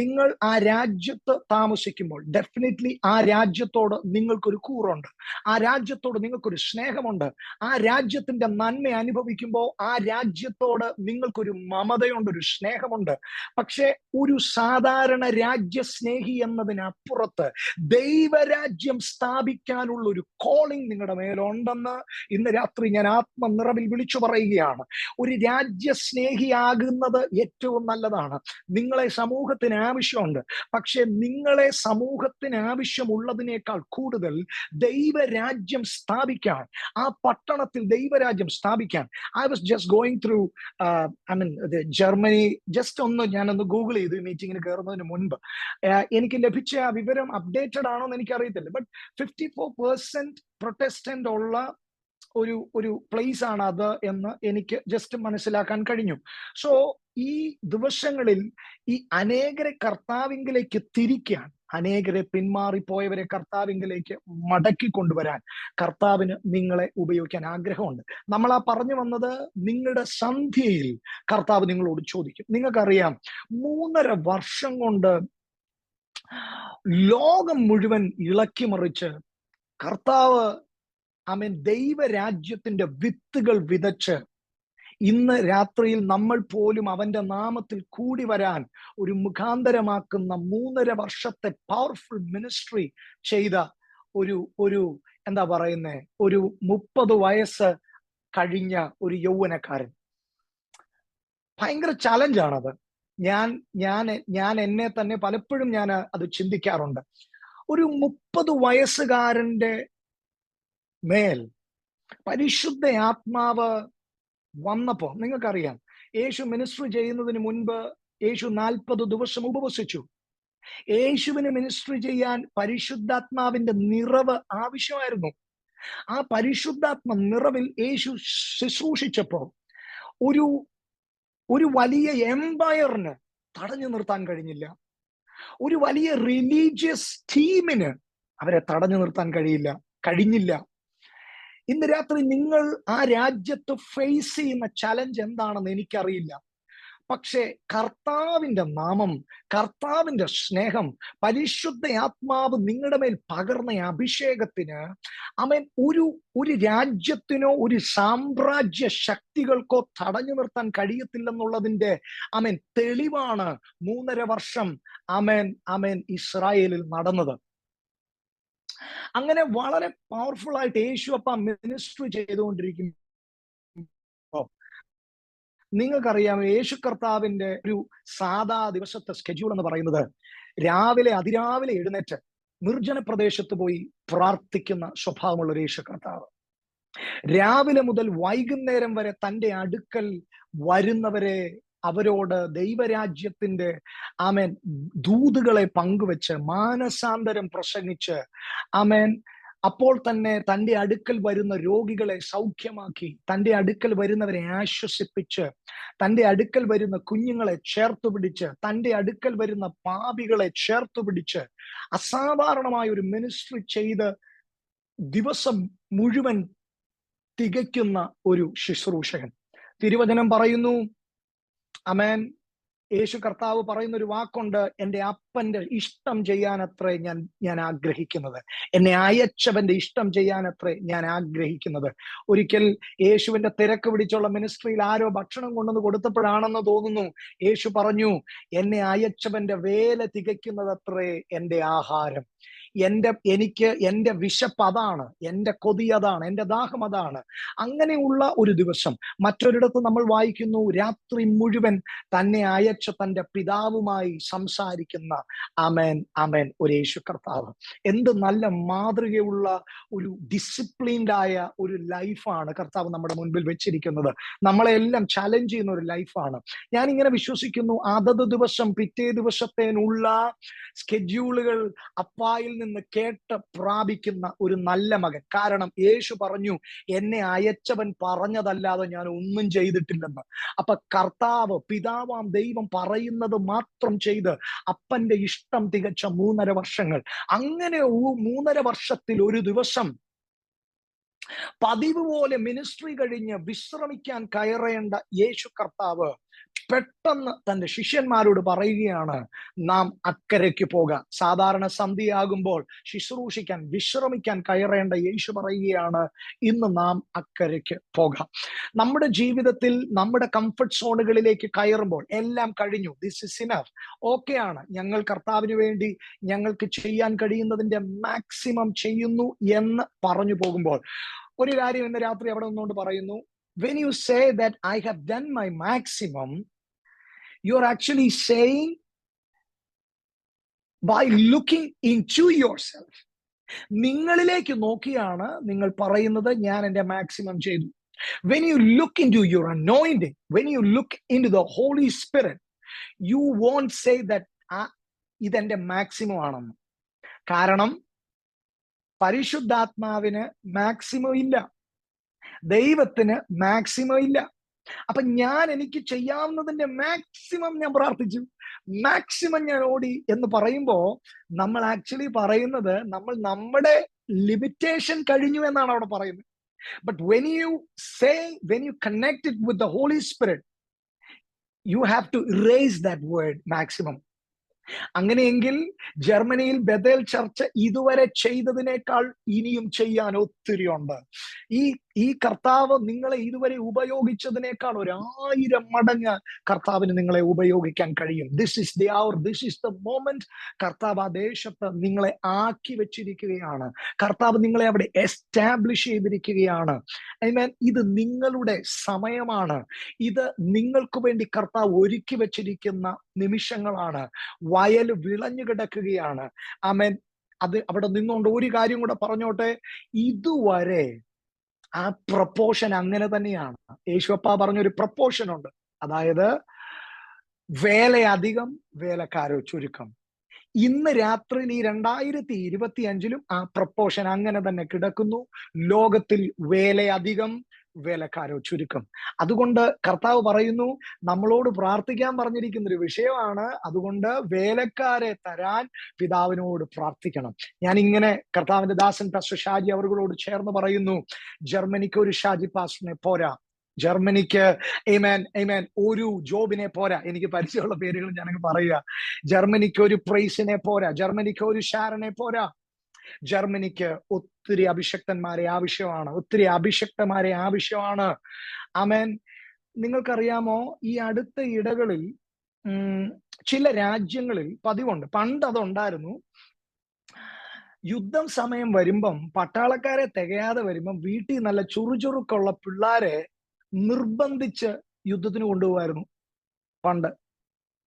നിങ്ങൾ ആ രാജ്യത്ത് താമസിക്കുമ്പോൾ ഡെഫിനറ്റ്ലി ആ രാജ്യത്തോട് നിങ്ങൾക്കൊരു കൂറുണ്ട്, ആ രാജ്യത്തോട് നിങ്ങൾക്കൊരു സ്നേഹമുണ്ട്, ആ രാജ്യത്തിന്റെ നന്മ അനുഭവിക്കുമ്പോൾ ആ രാജ്യത്തോട് നിങ്ങൾക്കൊരു മമതയുണ്ട്, ഒരു സ്നേഹമുണ്ട്. പക്ഷെ ഒരു സാധാരണ രാജ്യസ്നേഹി എന്നതിനപ്പുറത്ത് ദൈവരാജ്യം സ്ഥാപിക്കാനുള്ള ഒരു കോളിംഗ് നിങ്ങളുടെ മേൽ ഉണ്ടെന്ന് ഇന്ന് രാത്രി ഞാൻ ആത്മനിറവിൽ വിളിച്ചു പറയുകയാണ്. ഒരു രാജ്യസ്നേഹിയാകുന്നത് ഏറ്റവും നല്ലതാണ്. നിങ്ങളെ സമൂഹത്തിന് ആവശ്യമുണ്ട്. പക്ഷെ നിങ്ങളെ സമൂഹത്തിന് ആവശ്യമുള്ളതിനേക്കാൾ കൂടുതൽ ദൈവരാജ്യം സ്ഥാപിക്കാൻ, ആ പട്ടണത്തിൽ ദൈവരാജ്യം സ്ഥാപിക്കാൻ. I was just going through Germany. ഞാനൊന്ന് ഗൂഗിൾ ചെയ്തു മീറ്റിങ്ങിന് കയറുന്നതിന് മുൻപ്. എനിക്ക് ലഭിച്ച ആ വിവരം അപ്ഡേറ്റഡ് ആണോ എന്ന് എനിക്കറിയത്തില്ല. ബട്ട് 54% പ്രൊട്ടസ്റ്റന്റ് ഉള്ള ഒരു പ്ലേസ് ആണ് അത് എന്ന് എനിക്ക് ജസ്റ്റ് മനസ്സിലാക്കാൻ കഴിഞ്ഞു. സോ ഈ ദിവസങ്ങളിൽ ഈ അനേകരെ കർത്താവിങ്കിലേക്ക് തിരിക്കാൻ, അനേകരെ പിന്മാറിപ്പോയവരെ കർത്താവിങ്കിലേക്ക് മടക്കി കൊണ്ടുവരാൻ കർത്താവിന് നിങ്ങളെ ഉപയോഗിക്കാൻ ആഗ്രഹമുണ്ട്. നമ്മൾ ആ പറഞ്ഞു വന്നത്, നിങ്ങളുടെ സന്ധ്യയിൽ കർത്താവ് നിങ്ങളോട് ചോദിക്കും. നിങ്ങൾക്കറിയാം, 3.5 വർഷം കൊണ്ട് ലോകം മുഴുവൻ ഇളക്കി മറിച്ച് കർത്താവ് ദൈവരാജ്യത്തിന്റെ വിത്തുകൾ വിതച്ച് ഇന്ന് രാത്രിയിൽ നമ്മൾ പോലും അവന്റെ നാമത്തിൽ കൂടി വരാൻ ഒരു മുഖാന്തരമാക്കുന്ന 3.5 വർഷത്തെ പവർഫുൾ മിനിസ്ട്രി ചെയ്ത ഒരു എന്താ പറയുന്നേ, ഒരു 30 വയസ്സ് കഴിഞ്ഞ ഒരു യൗവനക്കാരൻ. ഭയങ്കര ചലഞ്ചാണത്. ഞാൻ എന്നെ തന്നെ പലപ്പോഴും ഞാൻ അത് ചിന്തിക്കാറുണ്ട്. ഒരു 30 വയസ്സുകാരന്റെ മേൽ പരിശുദ്ധ ആത്മാവ് വന്നപ്പോ, നിങ്ങൾക്കറിയാം, യേശു മിനിസ്ട്രി ചെയ്യുന്നതിന് മുൻപ് യേശു 40 ദിവസം ഉപവസിച്ചു. യേശുവിന് മിനിസ്ട്രി ചെയ്യാൻ പരിശുദ്ധാത്മാവിന്റെ നിറവ് ആവശ്യമായിരുന്നു. ആ പരിശുദ്ധാത്മ നിറവിൽ യേശു ശുശ്രൂഷിച്ചപ്പോൾ ഒരു ഒരു വലിയ എംപയറിന് തടഞ്ഞു നിർത്താൻ കഴിഞ്ഞില്ല. ഒരു വലിയ റിലീജിയസ് ടീമിന് അവരെ തടഞ്ഞു നിർത്താൻ കഴിഞ്ഞില്ല. ഇന്ന് രാത്രി നിങ്ങൾ ആ രാജ്യത്ത് ഫേസ് ചെയ്യുന്ന ചലഞ്ച് എന്താണെന്ന് എനിക്കറിയില്ല. പക്ഷേ കർത്താവിന്റെ നാമം, കർത്താവിന്റെ സ്നേഹം, പരിശുദ്ധ ആത്മാവ് നിങ്ങളുടെ മേൽ പകർന്ന അഭിഷേകത്തിന് അവൻ ഒരു രാജ്യത്തിനോ ഒരു സാമ്രാജ്യ ശക്തികൾക്കോ തടഞ്ഞു നിർത്താൻ കഴിയത്തില്ലെന്നുള്ളതിന്റെ തെളിവാണ് 3.5 വർഷം ഇസ്രായേലിൽ നടന്നത്. അങ്ങനെ വളരെ പവർഫുൾ ആയിട്ട് യേശു മിനിസ്ട്രി ചെയ്തുകൊണ്ടിരിക്കുമ്പോൾ നിങ്ങൾക്കറിയാം, യേശു കർത്താവിന്റെ ഒരു സാധാ ദിവസത്തെ സ്കെഡ്യൂൾ എന്ന് പറയുന്നത് അതിരാവിലെ എഴുന്നേറ്റ് നിർജ്ജന പ്രദേശത്ത് പോയി പ്രാർത്ഥിക്കുന്ന സ്വഭാവമുള്ള ഒരു യേശു കർത്താവ്. രാവിലെ മുതൽ വൈകുന്നേരം വരെ തൻ്റെ അടുക്കൽ വരുന്നവരെ അവരോട് ദൈവരാജ്യത്തിന്റെ ദൂതുകളെ പങ്കുവെച്ച് മാനസാന്തരം പ്രസംഗിച്ച് അപ്പോൾ തന്നെ തൻ്റെ അടുക്കൽ വരുന്ന രോഗികളെ സൗഖ്യമാക്കി, തൻ്റെ അടുക്കൽ വരുന്നവരെ ആശ്വസിപ്പിച്ച്, തൻ്റെ അടുക്കൽ വരുന്ന കുഞ്ഞുങ്ങളെ ചേർത്തുപിടിച്ച്, തൻ്റെ അടുക്കൽ വരുന്ന പാപികളെ ചേർത്തുപിടിച്ച് അസാധാരണമായ ഒരു മിനിസ്ട്രി ചെയ്ത് ദിവസം മുഴുവൻ തികയ്ക്കുന്ന ഒരു ശുശ്രൂഷകൻ. തിരുവചനം പറയുന്നു, യേശു കർത്താവ് പറയുന്ന ഒരു വാക്കുണ്ട്, എൻ്റെ അപ്പന്റെ ഇഷ്ടം ചെയ്യാനത്രേ ഞാൻ ആഗ്രഹിക്കുന്നത്, എന്നെ അയച്ചവന്റെ ഇഷ്ടം ചെയ്യാനത്രേ ഞാൻ ആഗ്രഹിക്കുന്നത്. ഒരിക്കൽ യേശുവിന്റെ തിരക്ക് പിടിച്ചുള്ള മിനിസ്ട്രിയിൽ ആരോ ഭക്ഷണം കൊണ്ടുവന്ന് കൊടുത്തപ്പോഴാണെന്ന് തോന്നുന്നു, യേശു പറഞ്ഞു, എന്നെ അയച്ചവന്റെ വേല തികയ്ക്കുന്നതത്രേ എൻ്റെ ആഹാരം. എൻ്റെ വിശപ്പ് അതാണ്, എൻ്റെ കൊതി അതാണ്, എൻ്റെ ദാഹം അതാണ്. അങ്ങനെയുള്ള ഒരു ദിവസം. മറ്റൊരിടത്ത് നമ്മൾ വായിക്കുന്നു, രാത്രി മുഴുവൻ തന്നെ അയച്ച തൻ്റെ പിതാവുമായി സംസാരിക്കുന്ന ഒരു യേശു കർത്താവ്. എന്ത് നല്ല മാതൃകയുള്ള ഒരു ഡിസിപ്ലിൻഡ് ആയ ഒരു ലൈഫാണ് കർത്താവ് നമ്മുടെ മുൻപിൽ വെച്ചിരിക്കുന്നത്. നമ്മളെല്ലാം ചലഞ്ച് ചെയ്യുന്ന ഒരു ലൈഫാണ്. ഞാൻ ഇങ്ങനെ വിശ്വസിക്കുന്നു, അതത് ദിവസം പിറ്റേ ദിവസത്തേനുള്ള സ്കെഡ്യൂളുകൾ അപ്പായിൽ നിന്ന് കേട്ട് പ്രാപിക്കുന്ന ഒരു നല്ല മകൻ. കാരണം യേശു പറഞ്ഞു, എന്നെ അയച്ചവൻ പറഞ്ഞതല്ലാതെ ഞാൻ ഒന്നും ചെയ്തിട്ടില്ലെന്ന്. അപ്പൊ കർത്താവ്, പിതാവാം ദൈവം പറയുന്നത് മാത്രം ചെയ്ത് അപ്പന്റെ ഇഷ്ടം തികച്ച 3.5 വർഷങ്ങൾ. അങ്ങനെ 3.5 വർഷത്തിൽ ഒരു ദിവസം പതിവ് പോലെ മിനിസ്ട്രി കഴിഞ്ഞ് വിശ്രമിക്കാൻ കയറേണ്ട യേശു കർത്താവ് പെട്ടെന്ന് തന്റെ ശിഷ്യന്മാരോട് പറയുകയാണ്, നാം അക്കരയ്ക്ക് പോകാം. സാധാരണ സന്ധ്യയാകുമ്പോൾ ശുശ്രൂഷിക്കാൻ വിശ്രമിക്കാൻ കയറേണ്ട യേശു പറയുകയാണ്, ഇന്ന് നാം അക്കരയ്ക്ക് പോകാം. നമ്മുടെ ജീവിതത്തിൽ നമ്മുടെ കംഫർട്ട് സോണുകളിലേക്ക് കയറുമ്പോൾ എല്ലാം കഴിഞ്ഞു, ദിസ് ഇസ് ഇനഫ്, ഓക്കെയാണ്, ഞങ്ങൾ കർത്താവിന് വേണ്ടി ഞങ്ങൾക്ക് ചെയ്യാൻ കഴിയുന്നതിന്റെ മാക്സിമം ചെയ്യുന്നു എന്ന് പറഞ്ഞു പോകുമ്പോൾ ഒരു കാര്യം ഇന്ന് രാത്രി അവിടെ നിന്നുകൊണ്ട് പറയുന്നു, when you say that I have done my maximum, you're actually saying by looking into yourself, നിങ്ങളിലേക്ക് നോക്കിയാണ് നിങ്ങൾ പറയുന്നത്, ഞാൻ എൻ്റെ മാക്സിമം ചെയ്തു. When you look into your anointing, when you look into the Holy Spirit, you won't say that ഇതെന്റെ maximum ആണെന്ന്. കാരണം പരിശുദ്ധാത്മാവിന് മാക്സിമം ഇല്ല, ദൈവത്തിന് മാക്സിമം ഇല്ല. അപ്പൊ എനിക്ക് ചെയ്യാവുന്നതിന്റെ മാക്സിമം ഞാൻ പ്രാർത്ഥിച്ചു, മാക്സിമം ഞാൻ ഓടി എന്ന് പറയുമ്പോ നമ്മൾ ആക്ച്വലി പറയുന്നത് നമ്മൾ നമ്മുടെ ലിമിറ്റേഷൻ കഴിഞ്ഞു എന്നാണ് അവിടെ പറയുന്നത്. But when you connect it with the Holy Spirit, you have to erase that word maximum. അങ്ങനെയെങ്കിൽ ജർമ്മനിയിൽ ബഥേൽ ചർച്ച് ഇതുവരെ ചെയ്തതിനേക്കാൾ ഇനിയും ചെയ്യാൻ ഒത്തിരി ഉണ്ട്. ഈ കർത്താവ് നിങ്ങളെ ഇതുവരെ ഉപയോഗിച്ചതിനേക്കാൾ 1000 മടങ്ങ് കർത്താവിന് നിങ്ങളെ ഉപയോഗിക്കാൻ കഴിയും. This is the our, this is the moment. കർത്താവ് ആ ദേശത്ത് നിങ്ങളെ ആക്കി വെച്ചിരിക്കുകയാണ്. കർത്താവ് നിങ്ങളെ അവിടെ എസ്റ്റാബ്ലിഷ് ചെയ്തിരിക്കുകയാണ്. ഇത് നിങ്ങളുടെ സമയമാണ്. ഇത് നിങ്ങൾക്ക് വേണ്ടി കർത്താവ് ഒരുക്കി വെച്ചിരിക്കുന്ന നിമിഷങ്ങളാണ്. വയൽ വിളഞ്ഞു കിടക്കുകയാണ്. അത് അവിടെ നിന്നുകൊണ്ട് ഒരു കാര്യം കൂടെ പറഞ്ഞോട്ടെ, ഇതുവരെ ആ പ്രപ്പോഷൻ അങ്ങനെ തന്നെയാണ്. യേശുപ്പ പറഞ്ഞൊരു പ്രപ്പോഷൻ ഉണ്ട്, അതായത് വേല അധികം വേലക്കാരോ ചുരുക്കം. ഇന്ന് രാത്രി ഈ 2025-ലും ആ പ്രപ്പോഷൻ അങ്ങനെ തന്നെ കിടക്കുന്നു. ലോകത്തിൽ വേലയധികം, വേലക്കാരോ ചുരുക്കം. അതുകൊണ്ട് കർത്താവ് പറയുന്നു, നമ്മളോട് പ്രാർത്ഥിക്കാൻ പറഞ്ഞിരിക്കുന്ന ഒരു വിഷയമാണ്. അതുകൊണ്ട് വേലക്കാരെ തരാൻ പിതാവിനോട് പ്രാർത്ഥിക്കണം. ഞാൻ ഇങ്ങനെ കർത്താവിന്റെ ദാസൻ പാസ്റ്റർ ഷാജി അവരോട് ചേർന്ന് പറയുന്നു, ജർമ്മനിക്ക് ഒരു ഷാജി പാസ്റ്ററിനെ പോരാ, ജർമ്മനിക്ക് ഒരു ജോബിനെ പോരാ. എനിക്ക് പരിചയമുള്ള പേരുകൾ ഞാനങ്ങ് പറയുക. ജർമ്മനിക്ക് ഒരു പ്രൈസിനെ പോരാ, ജർമ്മനിക്ക് ഒരു ഷാരനെ പോരാ. ജർമ്മനിക്ക് ഒത്തിരി അഭിഷക്തന്മാരെ ആവശ്യമാണ്, ഒത്തിരി അഭിഷക്തമാരെ ആവശ്യമാണ്. ആമേൻ. നിങ്ങൾക്കറിയാമോ, ഈ അടുത്ത ഇടകളിൽ ചില രാജ്യങ്ങളിൽ പതിവുണ്ട്, പണ്ട് അതുണ്ടായിരുന്നു. യുദ്ധം സമയം വരുമ്പം, പട്ടാളക്കാരെ തികയാതെ വരുമ്പം വീട്ടിൽ നല്ല ചുറുചുറുക്കുള്ള പിള്ളാരെ നിർബന്ധിച്ച് യുദ്ധത്തിന് കൊണ്ടുപോകായിരുന്നു പണ്ട്.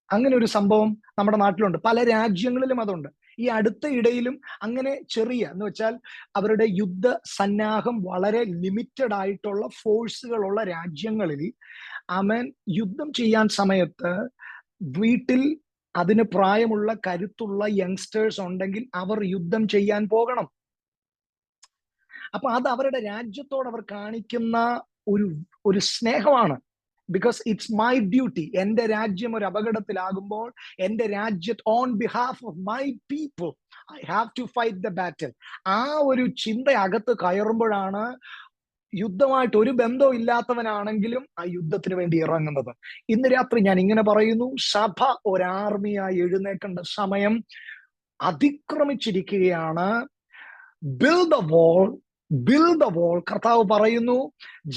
അങ്ങനെ ഒരു സംഭവം നമ്മുടെ നാട്ടിലുണ്ട്, പല രാജ്യങ്ങളിലും അതുണ്ട്. ഈ അടുത്ത ഇടയിലും അങ്ങനെ ചെറിയ എന്ന് വെച്ചാൽ അവരുടെ യുദ്ധ സന്നാഹം വളരെ ലിമിറ്റഡ് ആയിട്ടുള്ള ഫോഴ്സുകളുള്ള രാജ്യങ്ങളിൽ ആമേൻ യുദ്ധം ചെയ്യാൻ സമയത്ത് വീട്ടിൽ അതിന് പ്രായമുള്ള കരുത്തുള്ള യങ്സ്റ്റേഴ്സ് ഉണ്ടെങ്കിൽ അവർ യുദ്ധം ചെയ്യാൻ പോകണം. അപ്പൊ അത് അവരുടെ രാജ്യത്തോട് അവർ കാണിക്കുന്ന ഒരു സ്നേഹമാണ്. Because it's my duty. എന്റെ രാജ്യം ഒരു അപകടത്തിലാകുമ്പോൾ എന്റെ രാജ്യത്ത് on behalf of my people I have to fight the battle. ആ ഒരു ചിന്ത അകത്ത് കയറുമ്പോഴാണ് യുദ്ധമായിട്ട് ഒരു ബന്ധവും ഇല്ലാത്തവനാണെങ്കിലും ആ യുദ്ധത്തിന് വേണ്ടി ഇറങ്ങുന്നത്. ഇന്ന് രാത്രി ഞാൻ ഇങ്ങനെ പറയുന്നു, സഭ ഒരാർമിയായി എഴുന്നേൽക്കേണ്ട സമയം അതിക്രമിച്ചിരിക്കുകയാണ്. Build the wall, build the wall. കർത്താവ് പറയുന്നു,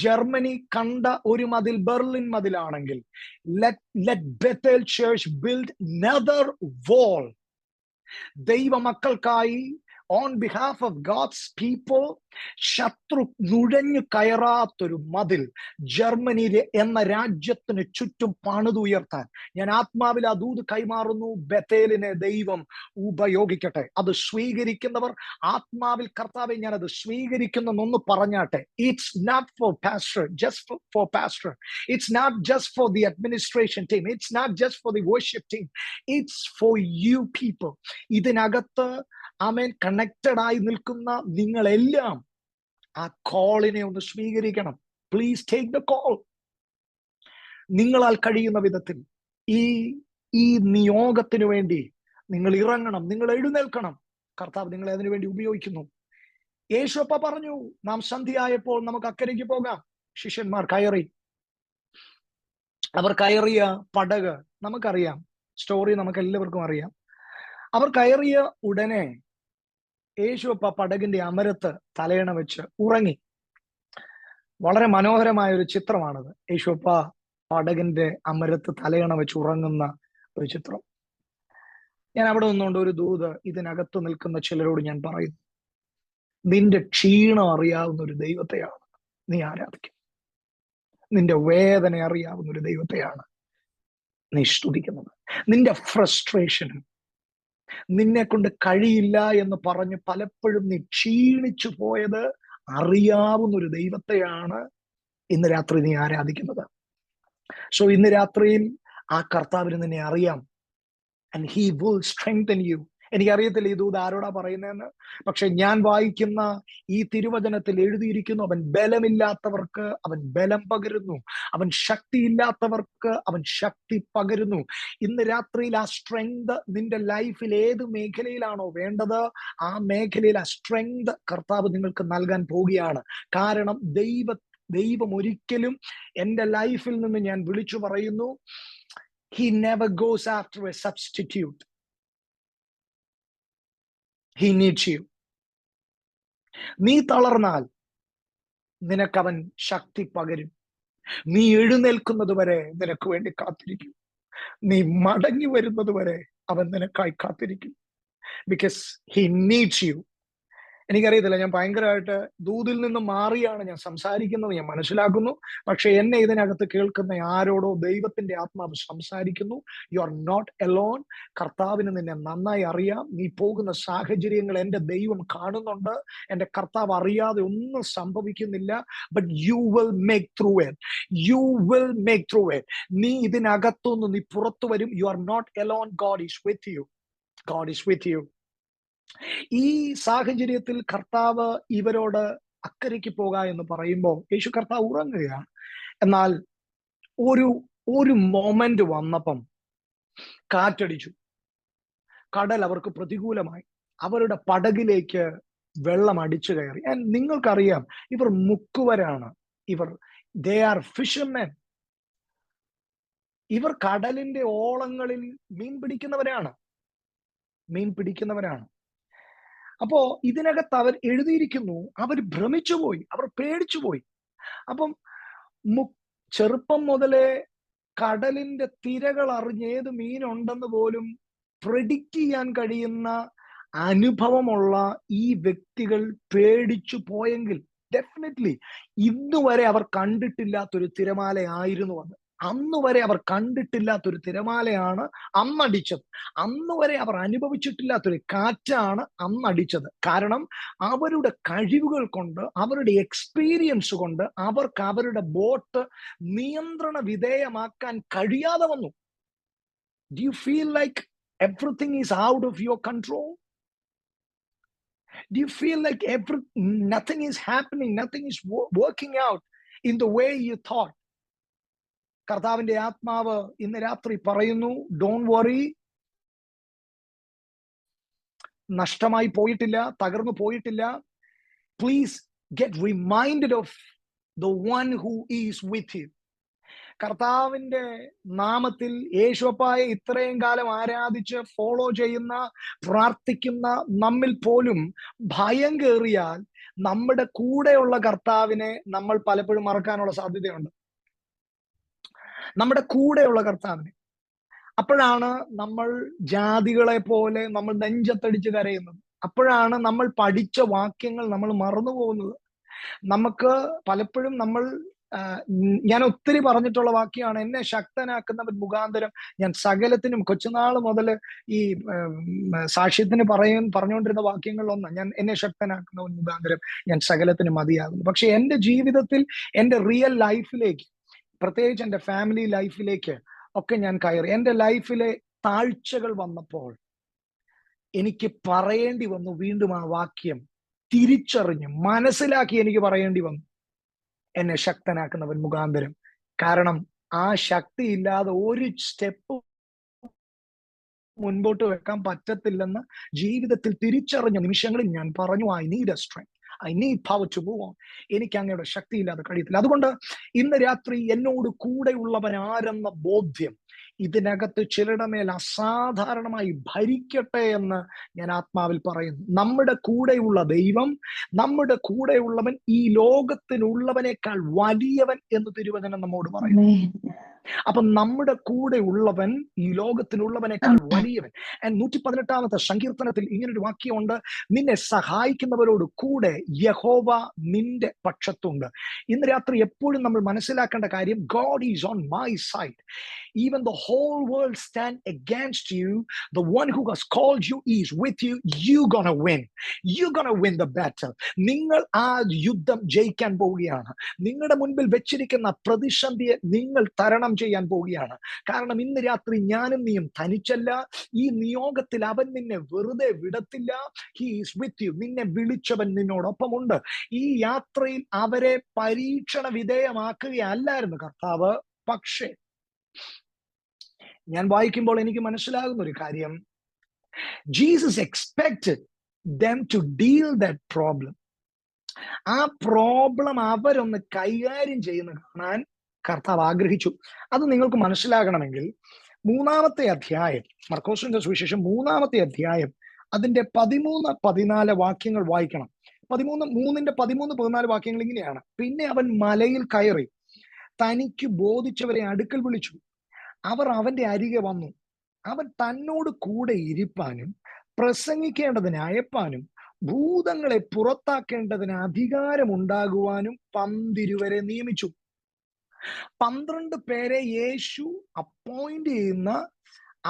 ജർമ്മനി കണ്ട ഒരു മതിൽ ബെർലിൻ മതിലാണെങ്കിൽ let Bethel church build another wall. ദൈവമക്കൾക്കായി on behalf of God's people ശത്രു നുഴഞ്ഞു കയറാത്തൊരു മതിൽ ജർമ്മനി എന്ന രാജ്യത്തിന് ചുറ്റും പണിതുയർത്താൻ ഞാൻ ആത്മാവിൽ ആ ദൂത് കൈമാറുന്നു. ബെത്തേലിനെ ദൈവം ഉപയോഗിക്കട്ടെ. അത് സ്വീകരിക്കുന്നവർ ആത്മാവിൽ കർത്താവെ ഞാൻ അത് സ്വീകരിക്കുന്നൊന്ന് പറഞ്ഞാട്ടെ. It's not for pastor, just for pastor. It's not just for the administration team. It's not just for the worship team. It's for you people. ഇതിനകത്ത് ആമേൻ കണക്റ്റഡ് ആയി നിൽക്കുന്ന നിങ്ങളെല്ലാം ആ കോളിനെ ഒന്ന് സ്വീകരിക്കണം. Please take the call. നിങ്ങളാൽ കഴിയുന്ന വിധത്തിൽ ഈ നിയോഗത്തിന് വേണ്ടി നിങ്ങൾ ഇറങ്ങണം, നിങ്ങൾ എഴുന്നേൽക്കണം. കർത്താവ് നിങ്ങളെ അതിനു വേണ്ടി ഉപയോഗിക്കുന്നു. യേശുപ്പ പറഞ്ഞു, നാം സന്ധ്യയായപ്പോൾ നമുക്ക് അക്കരയ്ക്ക് പോകാം. ശിഷ്യന്മാർ കയറി. അവർ കയറിയ പടക് നമുക്കറിയാം, സ്റ്റോറി നമുക്ക് എല്ലാവർക്കും അറിയാം. അവർ കയറിയ ഉടനെ യേശുപ്പ പടകിന്റെ അമരത്ത് തലയണ വെച്ച് ഉറങ്ങി. വളരെ മനോഹരമായ ഒരു ചിത്രമാണത്. യേശുപ്പ പടകിന്റെ അമരത്ത് തലയണ വെച്ച് ഉറങ്ങുന്ന ഒരു ചിത്രം. ഞാൻ അവിടെ നിന്നുകൊണ്ട് ഒരു ദൂത് ഇതിനകത്ത് നിൽക്കുന്ന ചിലരോട് ഞാൻ പറയുന്നു, നിന്റെ ക്ഷീണം അറിയാവുന്ന ഒരു ദൈവത്തെയാണ് നീ ആരാധിക്കുന്നത്. നിന്റെ വേദന അറിയാവുന്ന ഒരു ദൈവത്തെയാണ് നീ സ്തുതിക്കുന്നത്. നിന്റെ ഫ്രസ്ട്രേഷനും നിന്നെ കൊണ്ട് കഴിയില്ല എന്ന് പറഞ്ഞ് പലപ്പോഴും നീ ക്ഷീണിച്ചു പോയത് അറിയാവുന്ന ഒരു ദൈവത്തെയാണ് ഇന്ന് രാത്രി നീ ആരാധിക്കുന്നത്. സോ ഇന്ന് രാത്രിയിൽ ആ കർത്താവിന് നിന്നെ അറിയാം. And he will strengthen U. എനിക്കറിയത്തില്ല ഈ ദൂത് ആരോടാ പറയുന്നതെന്ന്, പക്ഷെ ഞാൻ വായിക്കുന്ന ഈ തിരുവചനത്തിൽ എഴുതിയിരിക്കുന്നു, അവൻ ബലമില്ലാത്തവർക്ക് അവൻ ബലം പകരുന്നു, അവൻ ശക്തിയില്ലാത്തവർക്ക് അവൻ ശക്തി പകരുന്നു. ഇന്ന് രാത്രിയിൽ ആ സ്ട്രെങ്ത് നിന്റെ ലൈഫിൽ ഏത് മേഖലയിലാണോ വേണ്ടത് ആ മേഖലയിൽ ആ സ്ട്രെങ്ത് കർത്താവ് നിങ്ങൾക്ക് നൽകാൻ പോവുകയാണ്. കാരണം ദൈവം ഒരിക്കലും എൻ്റെ ലൈഫിൽ നിന്ന് ഞാൻ വിളിച്ചു പറയുന്നു, he never goes after a substitute. He needs you. നീ തളർന്നാൽ നിനക്കവൻ ശക്തി പകരും. നീ എഴുന്നേൽക്കുന്നത് വരെ നിനക്ക് വേണ്ടി കാത്തിരിക്കും. നീ മടങ്ങി വരുന്നത് വരെ അവൻ നിനക്കായി കാത്തിരിക്കും. Because he needs you. എനിക്കറിയത്തില്ല, ഞാൻ ഭയങ്കരമായിട്ട് ദൂതിൽ നിന്ന് മാറിയാണ് ഞാൻ സംസാരിക്കുന്നത്, ഞാൻ മനസ്സിലാക്കുന്നു. പക്ഷെ എന്നെ ഇതിനകത്ത് കേൾക്കുന്ന ആരോടോ ദൈവത്തിന്റെ ആത്മാവ് സംസാരിക്കുന്നു. You are not alone. കർത്താവിന് നിന്നെ നന്നായി അറിയാം. നീ പോകുന്ന സാഹചര്യങ്ങൾ എൻ്റെ ദൈവം കാണുന്നുണ്ട്. എൻ്റെ കർത്താവ് അറിയാതെ ഒന്നും സംഭവിക്കുന്നില്ല. But you will make through it. You will make through it. നീ ഇതിനകത്തുനിന്ന് നീ പുറത്തു വരും. You are not alone. God is with you. God is with you. ഈ സാഹചര്യത്തിൽ കർത്താവ് ഇവരോട് അക്കരയ്ക്ക് പോക എന്ന് പറയുമ്പോൾ യേശു കർത്താവ് ഉറങ്ങുകയാണ്. എന്നാൽ ഒരു മൊമെന്റ് വന്നപ്പം കാറ്റടിച്ചു, കടൽ അവർക്ക് പ്രതികൂലമായി, അവരുടെ പടകിലേക്ക് വെള്ളം അടിച്ചു കയറി. നിങ്ങൾക്കറിയാം, ഇവർ മുക്കുവരാണ്, ദേ ആർ ഫിഷർമെൻ. ഇവർ കടലിന്റെ ഓളങ്ങളിൽ മീൻ പിടിക്കുന്നവരാണ്. അപ്പോ ഇതിനകത്ത് അവർ എഴുതിയിരിക്കുന്നു, അവർ ഭ്രമിച്ചുപോയി, അവർ പേടിച്ചുപോയി. അപ്പം ചെറുപ്പം മുതലേ കടലിന്റെ തിരകൾ അറിഞ്ഞ് ഏത് മീനുണ്ടെന്ന് പോലും പ്രെഡിക്റ്റ് ചെയ്യാൻ കഴിയുന്ന അനുഭവമുള്ള ഈ വ്യക്തികൾ പേടിച്ചു പോയെങ്കിൽ ഡെഫിനറ്റ്ലി ഇന്നുവരെ അവർ കണ്ടിട്ടില്ലാത്തൊരു തിരമാലയായിരുന്നു അത്. അന്നുവരെ അവർ കണ്ടിട്ടില്ലാത്തൊരു തിരമാലയാണ് അന്നടിച്ചത്. അന്നുവരെ അവർ അനുഭവിച്ചിട്ടില്ലാത്തൊരു കാറ്റാണ് അന്നടിച്ചത്. കാരണം അവരുടെ കഴിവുകൾ കൊണ്ട്, അവരുടെ എക്സ്പീരിയൻസ് കൊണ്ട് അവർക്ക് അവരുടെ ബോട്ട് നിയന്ത്രണ വിധേയമാക്കാൻ കഴിയാതെ വന്നു. Do you feel like everything is out of your control? Do you feel like nothing is happening, nothing is working out in the way you thought? കർത്താവിന്റെ ആത്മാവ് ഇന്ന് രാത്രി പറയുന്നു, ഡോണ്ട് വറി. നഷ്ടമായി പോയിട്ടില്ല, തകർന്നു പോയിട്ടില്ല. Please get reminded of the one who is with U. കർത്താവിന്റെ നാമത്തിൽ യേശുവപ്പായെ ഇത്രയും കാലം ആരാധിച്ച് ഫോളോ ചെയ്യുന്ന, പ്രാർത്ഥിക്കുന്ന നമ്മിൽ പോലും ഭയം കേറിയാൽ നമ്മുടെ കൂടെയുള്ള കർത്താവിനെ നമ്മൾ പലപ്പോഴും മറക്കാനുള്ള സാധ്യതയുണ്ട്. നമ്മുടെ കൂടെയുള്ള കർത്താവിനെ. അപ്പോഴാണ് നമ്മൾ ജാതികളെ പോലെ നമ്മൾ നെഞ്ചത്തടിച്ച് കരയുന്നത്. അപ്പോഴാണ് നമ്മൾ പഠിച്ച വാക്യങ്ങൾ നമ്മൾ മറന്നു പോകുന്നത്. നമുക്ക് പലപ്പോഴും ഞാൻ ഒത്തിരി പറഞ്ഞിട്ടുള്ള വാക്യമാണ്, എന്നെ ശക്തനാക്കുന്നവൻ മുഖാന്തരം ഞാൻ സകലത്തിനും, കൊച്ചുനാൾ മുതൽ ഈ സാക്ഷ്യത്തിന് പറഞ്ഞുകൊണ്ടിരുന്ന വാക്യങ്ങളിലൊന്ന്, എന്നെ ശക്തനാക്കുന്നവൻ മുഖാന്തരം ഞാൻ സകലത്തിനും മതിയാകുന്നു. പക്ഷെ എൻ്റെ ജീവിതത്തിൽ, എൻ്റെ റിയൽ ലൈഫിലേക്ക്, പ്രത്യേകിച്ച് എൻ്റെ ഫാമിലി ലൈഫിലേക്ക് ഒക്കെ ഞാൻ കയറി. എൻ്റെ ലൈഫിലെ താഴ്ചകൾ വന്നപ്പോൾ എനിക്ക് പറയേണ്ടി വന്നു വീണ്ടും ആ വാക്യം തിരിച്ചറിഞ്ഞ് മനസ്സിലാക്കി എനിക്ക് പറയേണ്ടി വന്നു, എന്നെ ശക്തനാക്കുന്നവൻ മുഖാന്തരം. കാരണം ആ ശക്തി ഇല്ലാതെ ഒരു സ്റ്റെപ്പ് മുൻപോട്ട് വെക്കാൻ പറ്റത്തില്ലെന്ന് ജീവിതത്തിൽ തിരിച്ചറിഞ്ഞ നിമിഷങ്ങളിൽ ഞാൻ പറഞ്ഞു, I need a strength, I need power to move on. എനിക്ക് അങ്ങയുടെ ശക്തിയില്ലാതെ കഴിയത്തില്ല. അതുകൊണ്ട് ഇന്ന് രാത്രി എന്നോട് കൂടെയുള്ളവൻ ആരെന്ന ബോധ്യം ഇതിനകത്ത് ചിലരുടെ മേൽ അസാധാരണമായി ഭരിക്കട്ടെ എന്ന് ഞാൻ ആത്മാവിൽ പറയുന്നു. നമ്മുടെ കൂടെയുള്ള ദൈവം, നമ്മുടെ കൂടെയുള്ളവൻ ഈ ലോകത്തിനുള്ളവനേക്കാൾ വലിയവൻ എന്ന് തിരുവചനം നമ്മോട് പറയുന്നു. അപ്പൊ നമ്മുടെ കൂടെ ഉള്ളവൻ ഈ ലോകത്തിനുള്ളവനേക്കാൾ വലിയവൻ. 118 സങ്കീർത്തനത്തിൽ ഇങ്ങനൊരു വാക്യമുണ്ട്, നിന്നെ സഹായിക്കുന്നവരോട് കൂടെ യഹോവ നിന്റെ പക്ഷത്തുണ്ട്. ഇന്ന് രാത്രി എപ്പോഴും നമ്മൾ മനസ്സിലാക്കേണ്ട കാര്യം, God is on my side. Even the whole world stand against you, the one who has called you is with you. You're gonna win. You're gonna win the battle. നിങ്ങൾ ആ യുദ്ധം ജയിക്കാൻ പോവുകയാണ്. നിങ്ങളുടെ മുൻപിൽ വെച്ചിരിക്കുന്ന പ്രതിസന്ധിയെ നിങ്ങൾ തരണം ചെയ്യാൻ പോവുകയാണ്. കാരണം ഇന്ന് രാത്രി ഞാനും നീയും തനിച്ചല്ല. ഈ നിയോഗത്തിൽ അവൻ നിന്നെ വെറുതെ വിടത്തില്ല. He is with you. നിന്നെ വിളിച്ചവൻ നിന്നോടൊപ്പമുണ്ട്. ഈ യാത്രയിൽ അവരെ പരീക്ഷണ വിധേയമാക്കുകയല്ലായിരുന്നു കർത്താവ്. പക്ഷേ ഞാൻ വായിക്കുമ്പോൾ എനിക്ക് മനസ്സിലാകുന്ന ഒരു കാര്യം, Jesus expected them to deal that problem. ആ പ്രോബ്ലം അവരൊന്ന് കൈകാര്യം ചെയ്യുന്ന കാണാൻ കർത്താവ് ആഗ്രഹിച്ചു. അത് നിങ്ങൾക്ക് മനസ്സിലാകണമെങ്കിൽ 3-ാമത്തെ അധ്യായം, മർക്കോസിന്റെ സുവിശേഷം 3-ാമത്തെ അധ്യായം അതിന്റെ 13-14 വാക്യങ്ങൾ വായിക്കണം. 13-14 വാക്യങ്ങൾ ഇങ്ങനെയാണ്. പിന്നെ അവൻ മലയിൽ കയറി തനിക്ക് ബോധിച്ചവരെ അടുക്കൽ വിളിച്ചു. അവർ അവന്റെ അരികെ വന്നു. അവൻ തന്നോട് കൂടെ ഇരിപ്പാനും പ്രസംഗിക്കേണ്ടതിന് അയപ്പാനും ഭൂതങ്ങളെ പുറത്താക്കേണ്ടതിന് അധികാരമുണ്ടാകുവാനും 12 നിയമിച്ചു. 12 പേരെ യേശു അപ്പോയിന്റ് ചെയ്യുന്ന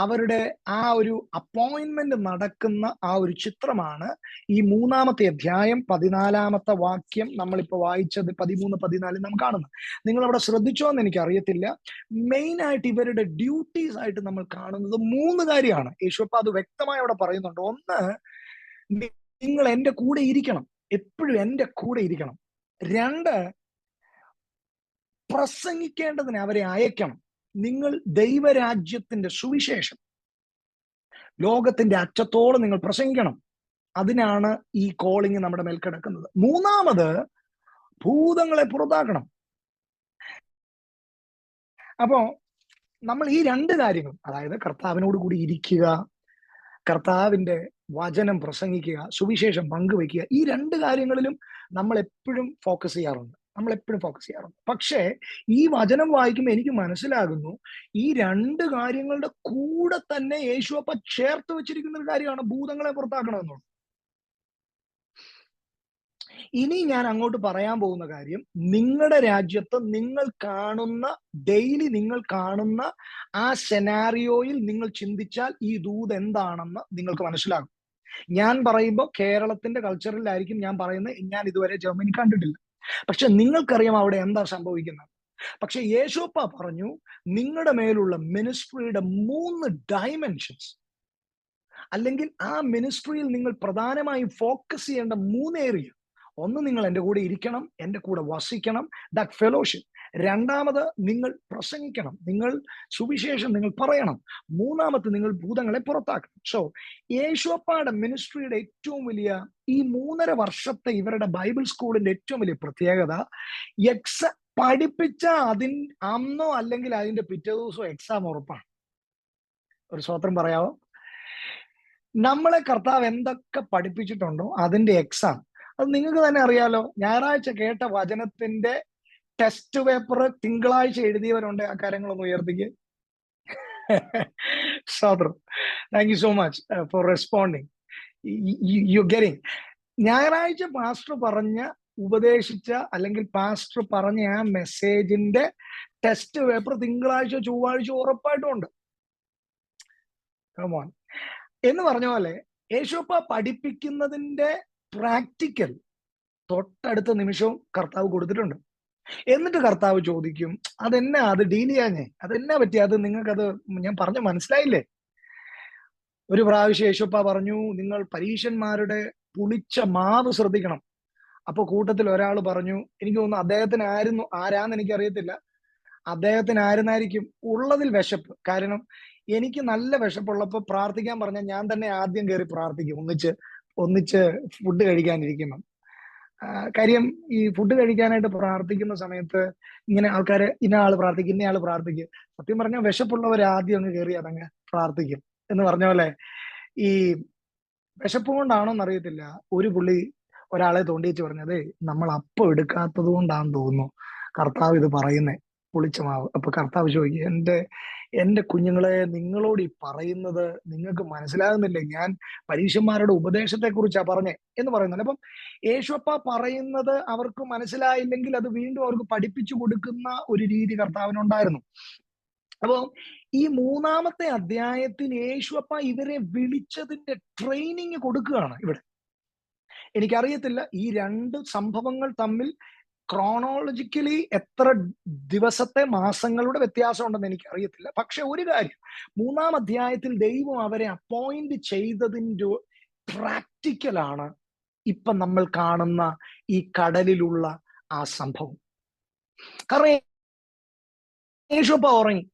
അവരുടെ ആ ഒരു അപ്പോയിന്റ്മെന്റ് നടക്കുന്ന ആ ഒരു ചിത്രമാണ് ഈ 3-ാമത്തെ അധ്യായം 14-ാമത്തെ വാക്യം നമ്മളിപ്പോ വായിച്ചത് 13-14 നാം കാണുന്നത്. നിങ്ങൾ അവിടെ ശ്രദ്ധിച്ചോ എന്ന് എനിക്ക് അറിയത്തില്ല. മെയിൻ ആയിട്ട് ഇവരുടെ ഡ്യൂട്ടീസ് ആയിട്ട് നമ്മൾ കാണുന്നത് 3 കാര്യമാണ്. യേശുപ്പ അത് വ്യക്തമായി അവിടെ പറയുന്നുണ്ട്. ഒന്ന്, നിങ്ങൾ എന്റെ കൂടെ ഇരിക്കണം, എപ്പോഴും എന്റെ കൂടെ ഇരിക്കണം. 2, പ്രസംഗിക്കേണ്ടതിന് അവരെ അയക്കണം. നിങ്ങൾ ദൈവരാജ്യത്തിന്റെ സുവിശേഷം ലോകത്തിന്റെ അറ്റത്തോളം നിങ്ങൾ പ്രസംഗിക്കണം. അതിനാണ് ഈ കോളിംഗ് നമ്മുടെ മേൽ കിടക്കുന്നത്. 3-ാമത്, ഭൂതങ്ങളെ പുറത്താക്കണം. അപ്പോ നമ്മൾ ഈ 2 കാര്യങ്ങൾ, അതായത് കർത്താവിനോട് കൂടി ഇരിക്കുക, കർത്താവിന്റെ വചനം പ്രസംഗിക്കുക, സുവിശേഷം പങ്കുവെക്കുക, ഈ 2 കാര്യങ്ങളിലും നമ്മൾ എപ്പോഴും ഫോക്കസ് ചെയ്യാറുണ്ട്. പക്ഷേ ഈ വചനം വായിക്കുമ്പോൾ എനിക്ക് മനസ്സിലാകുന്നു, ഈ 2 കാര്യങ്ങളുടെ കൂടെ തന്നെ യേശുവപ്പ ചേർത്ത് വെച്ചിരിക്കുന്ന ഒരു കാര്യമാണ് ഭൂതങ്ങളെ പുറത്താക്കണമെന്നുള്ളത്. ഇനി ഞാൻ അങ്ങോട്ട് പറയാൻ പോകുന്ന കാര്യം, നിങ്ങളുടെ രാജ്യത്ത് നിങ്ങൾ കാണുന്ന, ഡെയിലി നിങ്ങൾ കാണുന്ന ആ സെനാരിയോയിൽ നിങ്ങൾ ചിന്തിച്ചാൽ ഈ ദൂത് എന്താണെന്ന് നിങ്ങൾക്ക് മനസ്സിലാകും. ഞാൻ പറയുമ്പോൾ കേരളത്തിന്റെ കൾച്ചറിലായിരിക്കും ഞാൻ പറയുന്നത്. ഞാൻ ഇതുവരെ ജർമ്മനി കണ്ടിട്ടില്ല, പക്ഷെ നിങ്ങൾക്കറിയാം അവിടെ എന്താ സംഭവിക്കുന്നത്. പക്ഷെ യേശുപ്പ പറഞ്ഞു, നിങ്ങളുടെ മേലുള്ള മിനിസ്ട്രിയുടെ 3 ഡയമെൻഷൻസ്, അല്ലെങ്കിൽ ആ മിനിസ്ട്രിയിൽ നിങ്ങൾ പ്രധാനമായും ഫോക്കസ് ചെയ്യേണ്ട 3 ഏരിയ. ഒന്ന്, നിങ്ങൾ എൻ്റെ കൂടെ ഇരിക്കണം, എൻ്റെ കൂടെ വസിക്കണം, ദാറ്റ് ഫെലോഷിപ്പ്. 2-ാമത്, നിങ്ങൾ പ്രസംഗിക്കണം, നിങ്ങൾ സുവിശേഷം നിങ്ങൾ പറയണം. 3-ാമത്, നിങ്ങൾ ഭൂതങ്ങളെ പുറത്താക്കണം. സോ യേശുവപ്പയുടെ മിനിസ്ട്രിയുടെ ഏറ്റവും വലിയ ഈ 3.5 വർഷത്തെ ഇവരുടെ ബൈബിൾ സ്കൂളിന്റെ ഏറ്റവും വലിയ പ്രത്യേകത, പഠിപ്പിച്ച അന്നോ അല്ലെങ്കിൽ അതിന്റെ പിറ്റേ ദിവസമോ എക്സാം ഉറപ്പാണ്. ഒരു സ്വത്രം പറയാവോ? നമ്മളെ കർത്താവ് എന്തൊക്കെ പഠിപ്പിച്ചിട്ടുണ്ടോ അതിന്റെ എക്സാം അത് നിങ്ങൾക്ക് തന്നെ അറിയാലോ. ഞായറാഴ്ച കേട്ട വചനത്തിന്റെ ടെസ്റ്റ് പേപ്പർ തിങ്കളാഴ്ച എഴുതിയവരുണ്ട്. ആ കാര്യങ്ങളൊന്ന് ഉയർത്തിക്ക്. സ്വത്രം. Thank you so much for responding. You getting. ഞായറാഴ്ച പാസ്റ്റർ ഉപദേശിച്ച അല്ലെങ്കിൽ പാസ്റ്റർ പറഞ്ഞ ആ മെസ്സേജിന്റെ ടെസ്റ്റ് പേപ്പർ തിങ്കളാഴ്ച ചൊവ്വാഴ്ച ഉറപ്പായിട്ടും ഉണ്ട്. എന്ന് പറഞ്ഞ പോലെ യേശുപ്പ പഠിപ്പിക്കുന്നതിന്റെ പ്രാക്ടിക്കൽ തൊട്ടടുത്ത നിമിഷവും കർത്താവ് കൊടുത്തിട്ടുണ്ട്. എന്നിട്ട് കർത്താവ് ചോദിക്കും, അതെന്നാ അത് ഡീൽ ചെയ്യാഞ്ഞേ, അതെന്നാ പറ്റി, അത് നിങ്ങൾക്കത് ഞാൻ പറഞ്ഞ മനസ്സിലായില്ലേ? ഒരു പ്രാവശ്യം യേശുപ്പ പറഞ്ഞു, നിങ്ങൾ പരീശന്മാരുടെ പുളിച്ച മാവ് ശ്രദ്ധിക്കണം. അപ്പൊ കൂട്ടത്തിൽ ഒരാൾ പറഞ്ഞു, എനിക്ക് തോന്നുന്നു ആരാന്ന് എനിക്കറിയത്തില്ല, ആയിരുന്നായിരിക്കും ഉള്ളതിൽ വിശപ്പ്. കാരണം എനിക്ക് നല്ല വിശപ്പുള്ളപ്പോ പ്രാർത്ഥിക്കാൻ പറഞ്ഞാൽ ഞാൻ തന്നെ ആദ്യം കയറി പ്രാർത്ഥിക്കും, ഒന്നിച്ച് ഫുഡ് കഴിക്കാനിരിക്കണം. കാര്യം ഈ ഫുഡ് കഴിക്കാനായിട്ട് പ്രാർത്ഥിക്കുന്ന സമയത്ത് ഇങ്ങനെ ആൾക്കാര് ഇന്ന ആള് പ്രാർത്ഥിക്കും, ഇന്ന ആള് പ്രാർത്ഥിക്കും. സത്യം പറഞ്ഞാൽ വിശപ്പുള്ളവർ ആദ്യം അങ്ങ് കയറി അതങ്ങ് പ്രാർത്ഥിക്കും. എന്ന് പറഞ്ഞ പോലെ ഈ വിശപ്പ് കൊണ്ടാണോന്ന് അറിയത്തില്ല, ഒരു പുള്ളി ഒരാളെ തോണ്ടിച്ച് പറഞ്ഞത്, നമ്മൾ അപ്പം എടുക്കാത്തത് കൊണ്ടാന്ന് തോന്നുന്നു കർത്താവ് ഇത് പറയുന്നേ, പുളിച്ച മാവ്. അപ്പൊ കർത്താവ് ചോദിക്കും, എന്റെ കുഞ്ഞുങ്ങളെ, നിങ്ങളോട് ഈ പറയുന്നത് നിങ്ങൾക്ക് മനസ്സിലാകുന്നില്ലേ? ഞാൻ പരീശന്മാരുടെ ഉപദേശത്തെ കുറിച്ചാ പറഞ്ഞേ എന്ന് പറയുന്നത്. അപ്പം യേശുപ്പ പറയുന്നത് അവർക്ക് മനസ്സിലായില്ലെങ്കിൽ അത് വീണ്ടും അവർക്ക് പഠിപ്പിച്ചു കൊടുക്കുന്ന ഒരു രീതി കർത്താവിനുണ്ടായിരുന്നു. അപ്പോ ഈ 3-ാമത്തെ അധ്യായത്തിൽ യേശുപ്പ ഇവരെ വിളിച്ചതിന്റെ ട്രെയിനിങ് കൊടുക്കുകയാണ് ഇവിടെ. എനിക്കറിയത്തില്ല ഈ 2 സംഭവങ്ങൾ തമ്മിൽ ക്രോണോളജിക്കലി എത്ര ദിവസത്തെ, മാസങ്ങളുടെ വ്യത്യാസം ഉണ്ടെന്ന് എനിക്ക് അറിയത്തില്ല. പക്ഷെ ഒരു കാര്യം, 3-ാം അധ്യായത്തിൽ ദൈവം അവരെ അപ്പോയിന്റ് ചെയ്തതിൻ്റെ പ്രാക്ടിക്കലാണ് ഇപ്പൊ നമ്മൾ കാണുന്ന ഈ കടലിലുള്ള ആ സംഭവം. കാരണം യേശുപ്പ ഉറങ്ങി.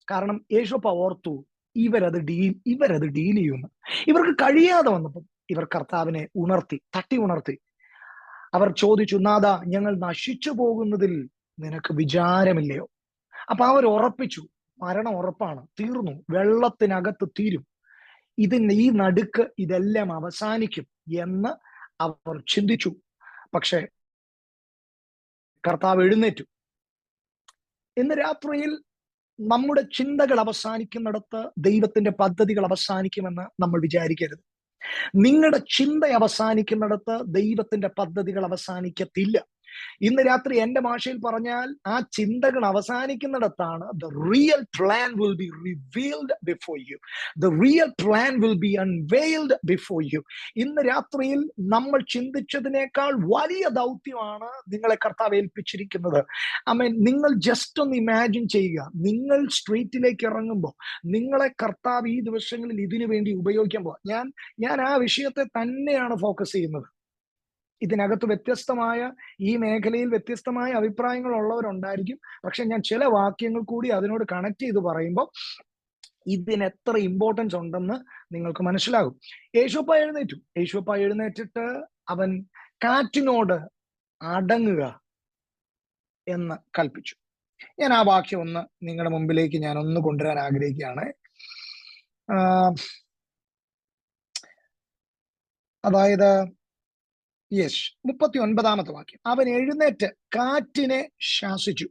കാരണം യേശുപ്പ ഓർത്തു ഇവരത് ഡീൽ ചെയ്യുന്നു. ഇവർക്ക് കഴിയാതെ വന്നപ്പോൾ ഇവർ കർത്താവിനെ തട്ടി ഉണർത്തി. അവർ ചോദിച്ചു, നാഥാ, ഞങ്ങൾ നശിച്ചു പോകുന്നതിൽ നിനക്ക് വിചാരമില്ലയോ? അപ്പൊ അവർ ഉറപ്പിച്ചു, മരണം ഉറപ്പാണ്, തീർന്നു, വെള്ളത്തിനകത്ത് തീരും, ഈ നടുക്ക് ഇതെല്ലാം അവസാനിക്കും എന്ന് അവർ ചിന്തിച്ചു. പക്ഷെ കർത്താവ് എഴുന്നേറ്റു. ഇന്ന് രാത്രിയിൽ നമ്മുടെ ചിന്തകൾ അവസാനിക്കുന്നിടത്ത് ദൈവത്തിന്റെ പദ്ധതികൾ അവസാനിക്കുമെന്ന് നമ്മൾ വിചാരിക്കരുത്. നിങ്ങളുടെ ചിന്ത അവസാനിക്കുന്നിടത്ത് ദൈവത്തിന്റെ പദ്ധതികൾ അവസാനിക്കത്തില്ല. ഇന്ന് രാത്രി എന്റെ ഭാഷയിൽ പറഞ്ഞാൽ ആ ചിന്തകൾ അവസാനിക്കുന്നിടത്താണ് the real plan will be revealed before you. The real plan will be unveiled before you. ഇന്ന് രാത്രിയിൽ നമ്മൾ ചിന്തിച്ചതിനേക്കാൾ വലിയ ദൗത്യമാണ് നിങ്ങളെ കർത്താവ് ഏൽപ്പിച്ചിരിക്കുന്നത്. നിങ്ങൾ ജസ്റ്റ് ഒന്ന് ഇമാജിൻ ചെയ്യുക, നിങ്ങൾ സ്ട്രീറ്റിലേക്ക് ഇറങ്ങുമ്പോൾ നിങ്ങളെ കർത്താവ് ഈ ദിവസങ്ങളിൽ ഇതിനു വേണ്ടി ഉപയോഗിക്കുമ്പോൾ, ഞാൻ ആ വിഷയത്തെ തന്നെയാണ് ഫോക്കസ് ചെയ്യുന്നത്. ഇതിനകത്ത് വ്യത്യസ്തമായ, ഈ മേഖലയിൽ വ്യത്യസ്തമായ അഭിപ്രായങ്ങൾ ഉള്ളവരുണ്ടായിരിക്കും. പക്ഷെ ഞാൻ ചില വാക്യങ്ങൾ കൂടി അതിനോട് കണക്ട് ചെയ്ത് പറയുമ്പോൾ ഇതിന് എത്ര ഇമ്പോർട്ടൻസ് ഉണ്ടെന്ന് നിങ്ങൾക്ക് മനസ്സിലാകും. യേശുപ്പ എഴുന്നേറ്റിട്ട് അവൻ കാറ്റിനോട് അടങ്ങുക എന്ന് കൽപ്പിച്ചു. ഞാൻ ആ വാക്യം ഒന്ന് നിങ്ങളുടെ മുമ്പിലേക്ക് ഞാൻ ഒന്ന് കൊണ്ടുവരാൻ ആഗ്രഹിക്കുകയാണ്. അതായത് 39ാമത്തെ വാക്യം, അവൻ എഴുന്നേറ്റ് കാറ്റിനെ ശാസിച്ചു,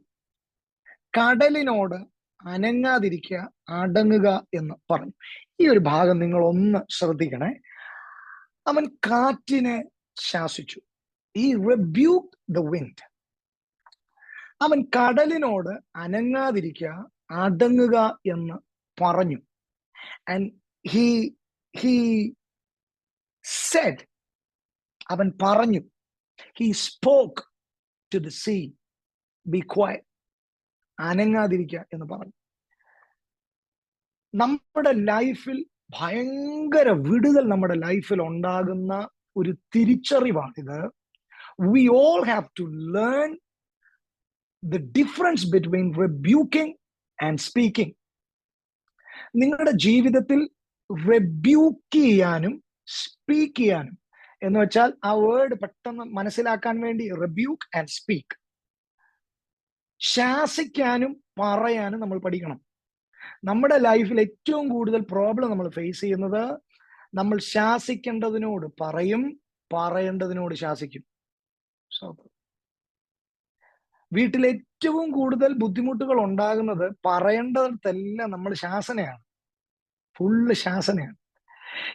കടലിനോട് അനങ്ങാതിരിക്കുക, അടങ്ങുക എന്ന് പറഞ്ഞു. ഈ ഒരു ഭാഗം നിങ്ങൾ ഒന്ന് ശ്രദ്ധിക്കണേ. അവൻ കാറ്റിനെ ശാസിച്ചു. He rebuked the wind. അവൻ കടലിനോട് അനങ്ങാതിരിക്കുക, അടങ്ങുക എന്ന് പറഞ്ഞു. And he said, അവൻ പറഞ്ഞു, he spoke to the sea, be quiet, അനങ്ങാതിരിക്കുക എന്ന് പറഞ്ഞു. നമ്മുടെ ലൈഫിൽ ഭയങ്കര വിടുതൽ നമ്മുടെ ലൈഫിൽ ഉണ്ടാകുന്ന ഒരു തിരിച്ചറിവാണിത്. We all have to learn the difference between rebuking and speaking. നിങ്ങളുടെ ജീവിതത്തിൽ റെബ്യൂക്ക് ചെയ്യാനും സ്പീക്ക് ചെയ്യാനും എന്ന് വെച്ചാൽ ആ വേർഡ് പെട്ടെന്ന് മനസ്സിലാക്കാൻ വേണ്ടി റെബ്യൂക്ക് ആൻഡ് സ്പീക്ക്, ശാസിക്കാനും പറയാനും നമ്മൾ പഠിക്കണം. നമ്മുടെ ലൈഫിൽ ഏറ്റവും കൂടുതൽ പ്രോബ്ലം നമ്മൾ ഫേസ് ചെയ്യുന്നത്, നമ്മൾ ശാസിക്കേണ്ടതിനോട് പറയും, പറയേണ്ടതിനോട് ശാസിക്കും. വീട്ടിൽ ഏറ്റവും കൂടുതൽ ബുദ്ധിമുട്ടുകൾ ഉണ്ടാകുന്നത് പറയേണ്ടതെല്ലാം നമ്മൾ ശാസനയാണ്, ഫുള്ള് ശാസനയാണ്.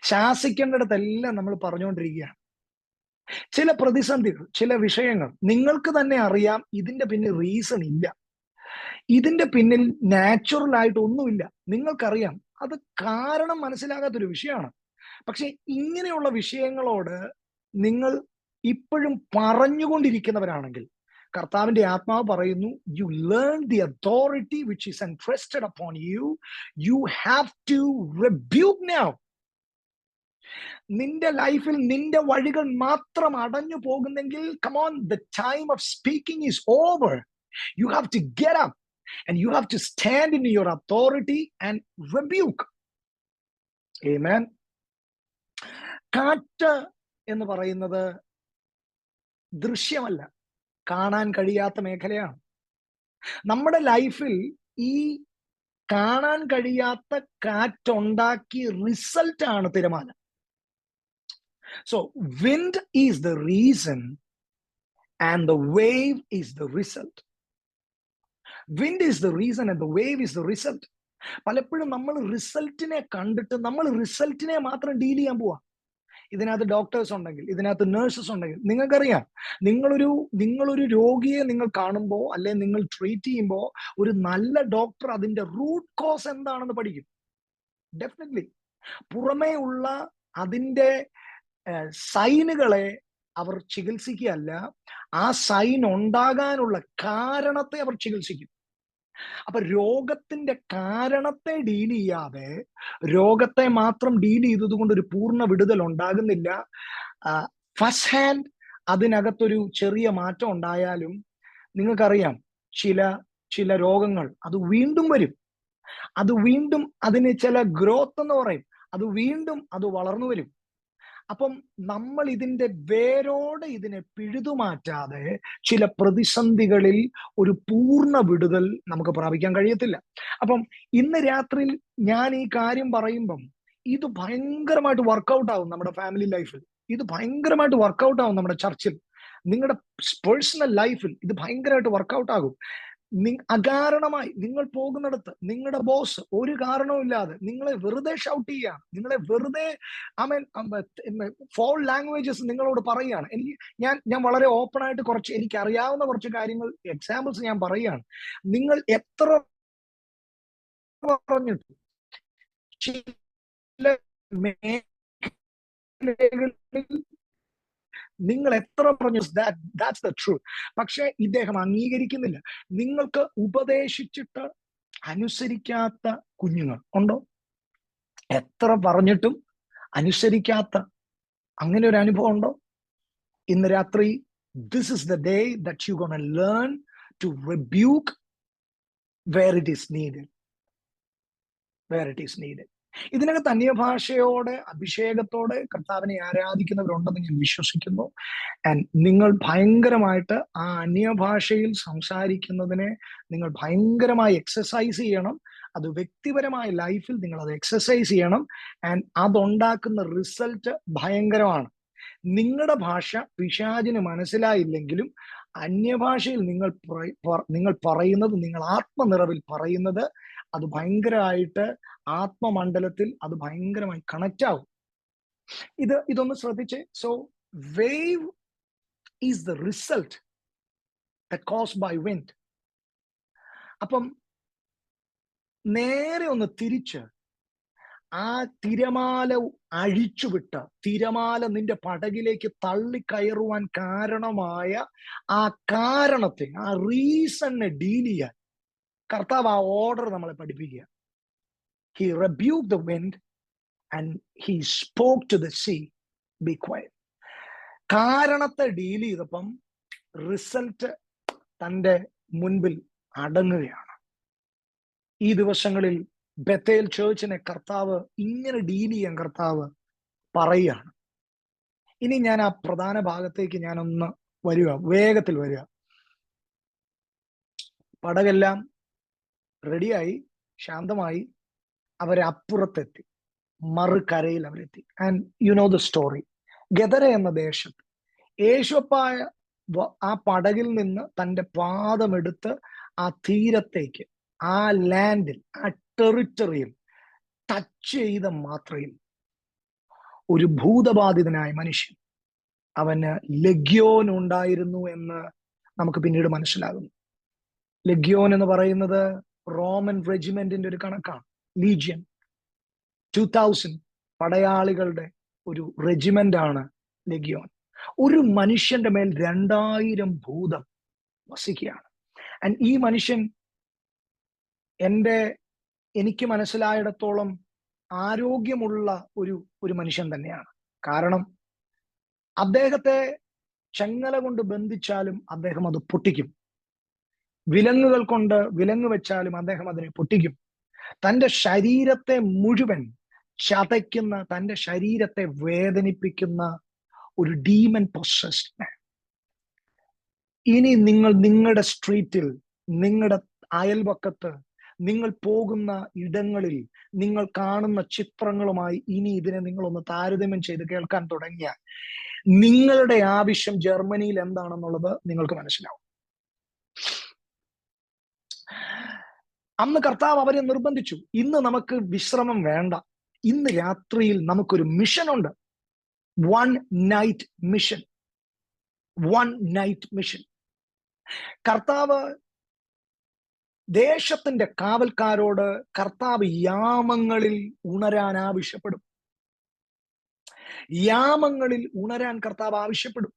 ശാസിക്കേണ്ടിടത്തെല്ലാം നമ്മൾ പറഞ്ഞുകൊണ്ടിരിക്കുകയാണ്. ചില പ്രതിസന്ധികൾ, ചില വിഷയങ്ങൾ നിങ്ങൾക്ക് തന്നെ അറിയാം, ഇതിന്റെ പിന്നിൽ റീസൺ ഇല്ല, ഇതിന്റെ പിന്നിൽ നാച്ചുറൽ ആയിട്ട് ഒന്നുമില്ല, നിങ്ങൾക്കറിയാം, അത് കാരണം മനസ്സിലാകാത്തൊരു വിഷയമാണ്. പക്ഷെ ഇങ്ങനെയുള്ള വിഷയങ്ങളോട് നിങ്ങൾ ഇപ്പോഴും പറഞ്ഞുകൊണ്ടിരിക്കുന്നവരാണെങ്കിൽ കർത്താവിന്റെ ആത്മാവ് പറയുന്നു, you learn the authority which is entrusted upon you, you have to rebuke now. നിന്റെ ലൈഫിൽ നിന്റെ വഴികൾ മാത്രം അടഞ്ഞു പോകുന്നെങ്കിൽ, come on, the time of speaking is over. You have to get up and you have to stand in your authority and rebuke. Amen. കാറ്റ് എന്ന് പറയുന്നത് ദൃശ്യമല്ല, കാണാൻ കഴിയാത്ത മേഖലയാണ്. നമ്മുടെ ലൈഫിൽ ഈ കാണാൻ കഴിയാത്ത കാറ്റുണ്ടാക്കിയ റിസൾട്ട് ആണ് തിരമാല. So wind is the reason and the wave is the result. Wind is the reason and the wave is the result. പലപ്പോഴും നമ്മൾ റിസൾട്ടിനെ കണ്ടിട്ട് നമ്മൾ റിസൾട്ടിനെ മാത്രം ഡീൽ ചെയ്യാൻ പോവാ. ഇതിനകത്ത് ഡോക്ടേഴ്സ് ഉണ്ടെങ്കിൽ, ഇതിനകത്ത് നേഴ്സസ് ഉണ്ടെങ്കിൽ, നിങ്ങൾക്കറിയാം, നിങ്ങളൊരു രോഗിയെ നിങ്ങൾ കാണുമ്പോൾ അല്ലെ നിങ്ങൾ ട്രീറ്റ് ചെയ്യുമ്പോൾ ഒരു നല്ല ഡോക്ടർ അതിന്റെ റൂട്ട് കോസ് എന്താണെന്ന് പഠിക്കും. ഡെഫിനറ്റ്ലി പുറമേ ഉള്ള അതിന്റെ സൈനുകളെ അവർ ചികിത്സിക്കുകയല്ല, ആ സൈൻ ഉണ്ടാകാനുള്ള കാരണത്തെ അവർ ചികിത്സിക്കും. അപ്പൊ രോഗത്തിന്റെ കാരണത്തെ ഡീൽ ചെയ്യാതെ രോഗത്തെ മാത്രം ഡീൽ ചെയ്തത് കൊണ്ട് ഒരു പൂർണ്ണ വിടുതൽ ഉണ്ടാകുന്നില്ല. ഫസ്റ്റ് ഹാൻഡ് അതിനകത്തൊരു ചെറിയ മാറ്റം ഉണ്ടായാലും നിങ്ങൾക്കറിയാം, ചില രോഗങ്ങൾ അത് വീണ്ടും വരും, അത് വീണ്ടും അതിന് ചില ഗ്രോത്ത് എന്ന് പറയും, അത് വളർന്നു വരും. അപ്പം നമ്മൾ ഇതിന്റെ വേരോടെ ഇതിനെ പിഴുതുമാറ്റാതെ ചില പ്രതിസന്ധികളിൽ ഒരു പൂർണ്ണ വിടുതൽ നമുക്ക് പ്രാപിക്കാൻ കഴിയത്തില്ല. അപ്പം ഇന്ന് രാത്രിയിൽ ഞാൻ ഈ കാര്യം പറയുമ്പം ഇത് ഭയങ്കരമായിട്ട് വർക്കൗട്ട് ആവും നമ്മുടെ ഫാമിലി ലൈഫിൽ, ഇത് ഭയങ്കരമായിട്ട് വർക്കൗട്ട് ആവും നമ്മുടെ ചർച്ചിൽ, നിങ്ങളുടെ പേഴ്സണൽ ലൈഫിൽ ഇത് ഭയങ്കരമായിട്ട് വർക്കൗട്ട് ആകും. അകാരണമായി നിങ്ങൾ പോകുന്നിടത്ത് നിങ്ങളുടെ ബോസ് ഒരു കാരണവുമില്ലാതെ നിങ്ങളെ വെറുതെ ഷൗട്ട് ചെയ്യുകയാണ്, നിങ്ങളെ വെറുതെ ഫോൾ ലാംഗ്വേജസ് നിങ്ങളോട് പറയുകയാണ്. ഞാൻ വളരെ ഓപ്പൺ ആയിട്ട് കുറച്ച് എനിക്ക് അറിയാവുന്ന കുറച്ച് കാര്യങ്ങൾ എക്സാമ്പിൾസ് ഞാൻ പറയുകയാണ്. നിങ്ങൾ എത്ര പറഞ്ഞിട്ട് ചില മേഖലകളിൽ നിങ്ങൾ എത്ര പറഞ്ഞു ദാറ്റ്സ് ദ ട്രൂത്ത്, പക്ഷെ ഇദ്ദേഹം അംഗീകരിക്കുന്നില്ല. നിങ്ങൾക്ക് ഉപദേശിച്ചിട്ട് അനുസരിക്കാത്ത കുഞ്ഞുങ്ങൾ ഉണ്ടോ? എത്ര പറഞ്ഞിട്ടും അനുസരിക്കാത്ത അങ്ങനെ ഒരു അനുഭവം ഉണ്ടോ? ഇന്ന് രാത്രി this is the day that you're going to learn to rebuke where it is needed. ഇതിനകത്ത് അന്യഭാഷയോടെ അഭിഷേകത്തോടെ കർത്താവിനെ ആരാധിക്കുന്നവരുണ്ടെന്ന് ഞാൻ വിശ്വസിക്കുന്നു. ആൻഡ് നിങ്ങൾ ഭയങ്കരമായിട്ട് ആ അന്യഭാഷയിൽ സംസാരിക്കുന്നതിനെ നിങ്ങൾ ഭയങ്കരമായി എക്സസൈസ് ചെയ്യണം. അത് വ്യക്തിപരമായ ലൈഫിൽ നിങ്ങൾ അത് എക്സസൈസ് ചെയ്യണം. ആൻഡ് അതുണ്ടാക്കുന്ന റിസൾട്ട് ഭയങ്കരമാണ്. നിങ്ങളുടെ ഭാഷ പിശാചിന് മനസ്സിലായില്ലെങ്കിലും അന്യഭാഷയിൽ നിങ്ങൾ പറയുന്നത്, നിങ്ങൾ ആത്മനിറവിൽ പറയുന്നത്, അത് ഭയങ്കരമായിട്ട് ആത്മമണ്ഡലത്തിൽ അത് ഭയങ്കരമായി കണക്റ്റ് ആവും. ഇതൊന്ന് ശ്രദ്ധിച്ചേ. So wave is the result caused by wind. അപ്പം നേരെ ഒന്ന് തിരിച്ച് ആ തിരമാല അഴിച്ചുവിട്ട് തിരമാല നിന്റെ പടകിലേക്ക് തള്ളിക്കയറുവാൻ കാരണമായ ആ കാരണത്തെ, ആ റീസണിനെ ഡീൽ ചെയ്യാൻ കർത്താവ് ആ ഓർഡർ നമ്മളെ പഠിപ്പിക്കുക. He rebuked the wind and he spoke to the sea, be quiet. കാരണത്തെ ഡീൽ ചെയ്തപ്പം റിസൾട്ട് തൻ്റെ മുൻപിൽ അടങ്ങുകയാണ്. ഈ ദിവസങ്ങളിൽ ബത്തേൽ ചേർച്ചിനെ കർത്താവ് ഇങ്ങനെ ഡീൽ ചെയ്യാൻ കർത്താവ് പറയുകയാണ്. ഇനി ഞാൻ ആ പ്രധാന ഭാഗത്തേക്ക് ഞാനൊന്ന് വരിക, വേഗത്തിൽ വരിക. പടകെല്ലാം റെഡിയായി, ശാന്തമായി, അവരപ്പുറത്തെത്തി, മറുകരയിൽ അവരെത്തി. And you know the story. Gadara എന്ന ദേശത്ത് യേശുപ്പായ ആ പടകിൽ നിന്ന് തൻ്റെ പാദമെടുത്ത് ആ തീരത്തേക്ക്, ആ ലാൻഡിൽ, ആ ടെറിറ്ററിയിൽ ടച്ച് ചെയ്ത മാത്രയിൽ ഒരു ഭൂതബാധിതനായ മനുഷ്യൻ, അവന് ലഗ്യോൻ ഉണ്ടായിരുന്നു എന്ന് നമുക്ക് പിന്നീട് മനസ്സിലാകുന്നു. ലഗ്യോൻ എന്ന് പറയുന്നത് റോമൻ റെജിമെന്റിന്റെ ഒരു കണക്കാണ്. ലീജിയൻ 2000 പടയാളികളുടെ ഒരു റെജിമെന്റ് ആണ് ലഗ്യോൻ. ഒരു മനുഷ്യന്റെ മേൽ 2000 ഭൂതം വസിക്കുകയാണ്. ആൻഡ് ഈ മനുഷ്യൻ എനിക്ക് മനസ്സിലായിടത്തോളം ആരോഗ്യമുള്ള ഒരു മനുഷ്യൻ തന്നെയാണ്. കാരണം അദ്ദേഹത്തെ ചങ്ങല കൊണ്ട് ബന്ധിച്ചാലും അദ്ദേഹം അത് പൊട്ടിക്കും. വിലങ്ങുകൾ കൊണ്ട് വിലങ്ങ് വെച്ചാലും അദ്ദേഹം അതിനെ പൊട്ടിക്കും. തൻ്റെ ശരീരത്തെ മുഴുവൻ ചതയ്ക്കുന്ന, തൻ്റെ ശരീരത്തെ വേദനിപ്പിക്കുന്ന ഒരു ഡീമൻ പൊസസ്ഡ് മാൻ. ഇനി നിങ്ങളുടെ സ്ട്രീറ്റിൽ, നിങ്ങളുടെ അയൽപക്കത്ത്, നിങ്ങൾ പോകുന്ന ഇടങ്ങളിൽ നിങ്ങൾ കാണുന്ന ചിത്രങ്ങളുമായി ഇനി ഇതിനെ നിങ്ങളൊന്ന് താരതമ്യം ചെയ്ത് കേൾക്കാൻ തുടങ്ങിയാൽ നിങ്ങളുടെ ആവശ്യം ജർമ്മനിയിൽ എന്താണെന്നുള്ളത് നിങ്ങൾക്ക് മനസ്സിലാവും. അന്ന് കർത്താവ് അവരെ നിർബന്ധിച്ചു, ഇന്ന് നമുക്ക് വിശ്രമം വേണ്ട, ഇന്ന് രാത്രിയിൽ നമുക്കൊരു മിഷൻ ഉണ്ട്. 1 night മിഷൻ. 1 night mission. കർത്താവ് ദേശത്തിന്റെ കാവൽക്കാരോട് കർത്താവ് യാമങ്ങളിൽ ഉണരാൻ ആവശ്യപ്പെടും. യാമങ്ങളിൽ ഉണരാൻ കർത്താവ് ആവശ്യപ്പെടും.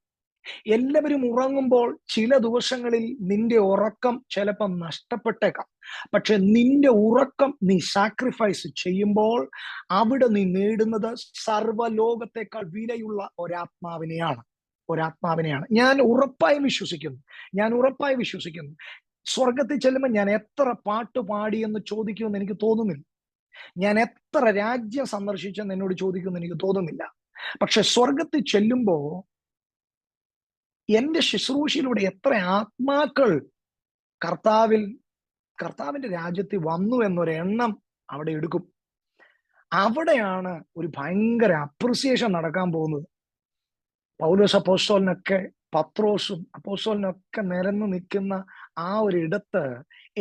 എല്ലാവരും ഉറങ്ങുമ്പോൾ ചില ദിവസങ്ങളിൽ നിന്റെ ഉറക്കം ചിലപ്പം നഷ്ടപ്പെട്ടേക്കാം. പക്ഷെ നിന്റെ ഉറക്കം നീ സാക്രിഫൈസ് ചെയ്യുമ്പോൾ അവിടെ നീ നേടുന്നത് സർവ്വലോകത്തെക്കാൾ വിലയുള്ള ഒരാത്മാവിനെയാണ്. ഞാൻ ഉറപ്പായും വിശ്വസിക്കുന്നു. സ്വർഗത്തിൽ ചെല്ലുമ്പോൾ ഞാൻ എത്ര പാട്ട് പാടിയെന്ന് ചോദിക്കുമെന്ന് എനിക്ക് തോന്നുന്നില്ല. ഞാൻ എത്ര രാജ്യം സന്ദർശിച്ചെന്ന് എന്നോട് ചോദിക്കുമെന്ന് എനിക്ക് തോന്നുന്നില്ല. പക്ഷെ സ്വർഗത്തിൽ ചെല്ലുമ്പോ എന്റെ ശുശ്രൂഷയിലൂടെ എത്ര ആത്മാക്കൾ കർത്താവിന്റെ രാജ്യത്തിൽ വന്നു എന്നൊരു എണ്ണം അവിടെ എടുക്കും. അവിടെയാണ് ഒരു ഭയങ്കര അപ്രിസിയേഷൻ നടക്കാൻ പോകുന്നത്. പൗലോസ് അപ്പോസ്തലനൊക്കെ, പത്രോസും അപ്പോസ്തലനൊക്കെ നിരന്ന് നിൽക്കുന്ന ആ ഒരു ഇടത്ത്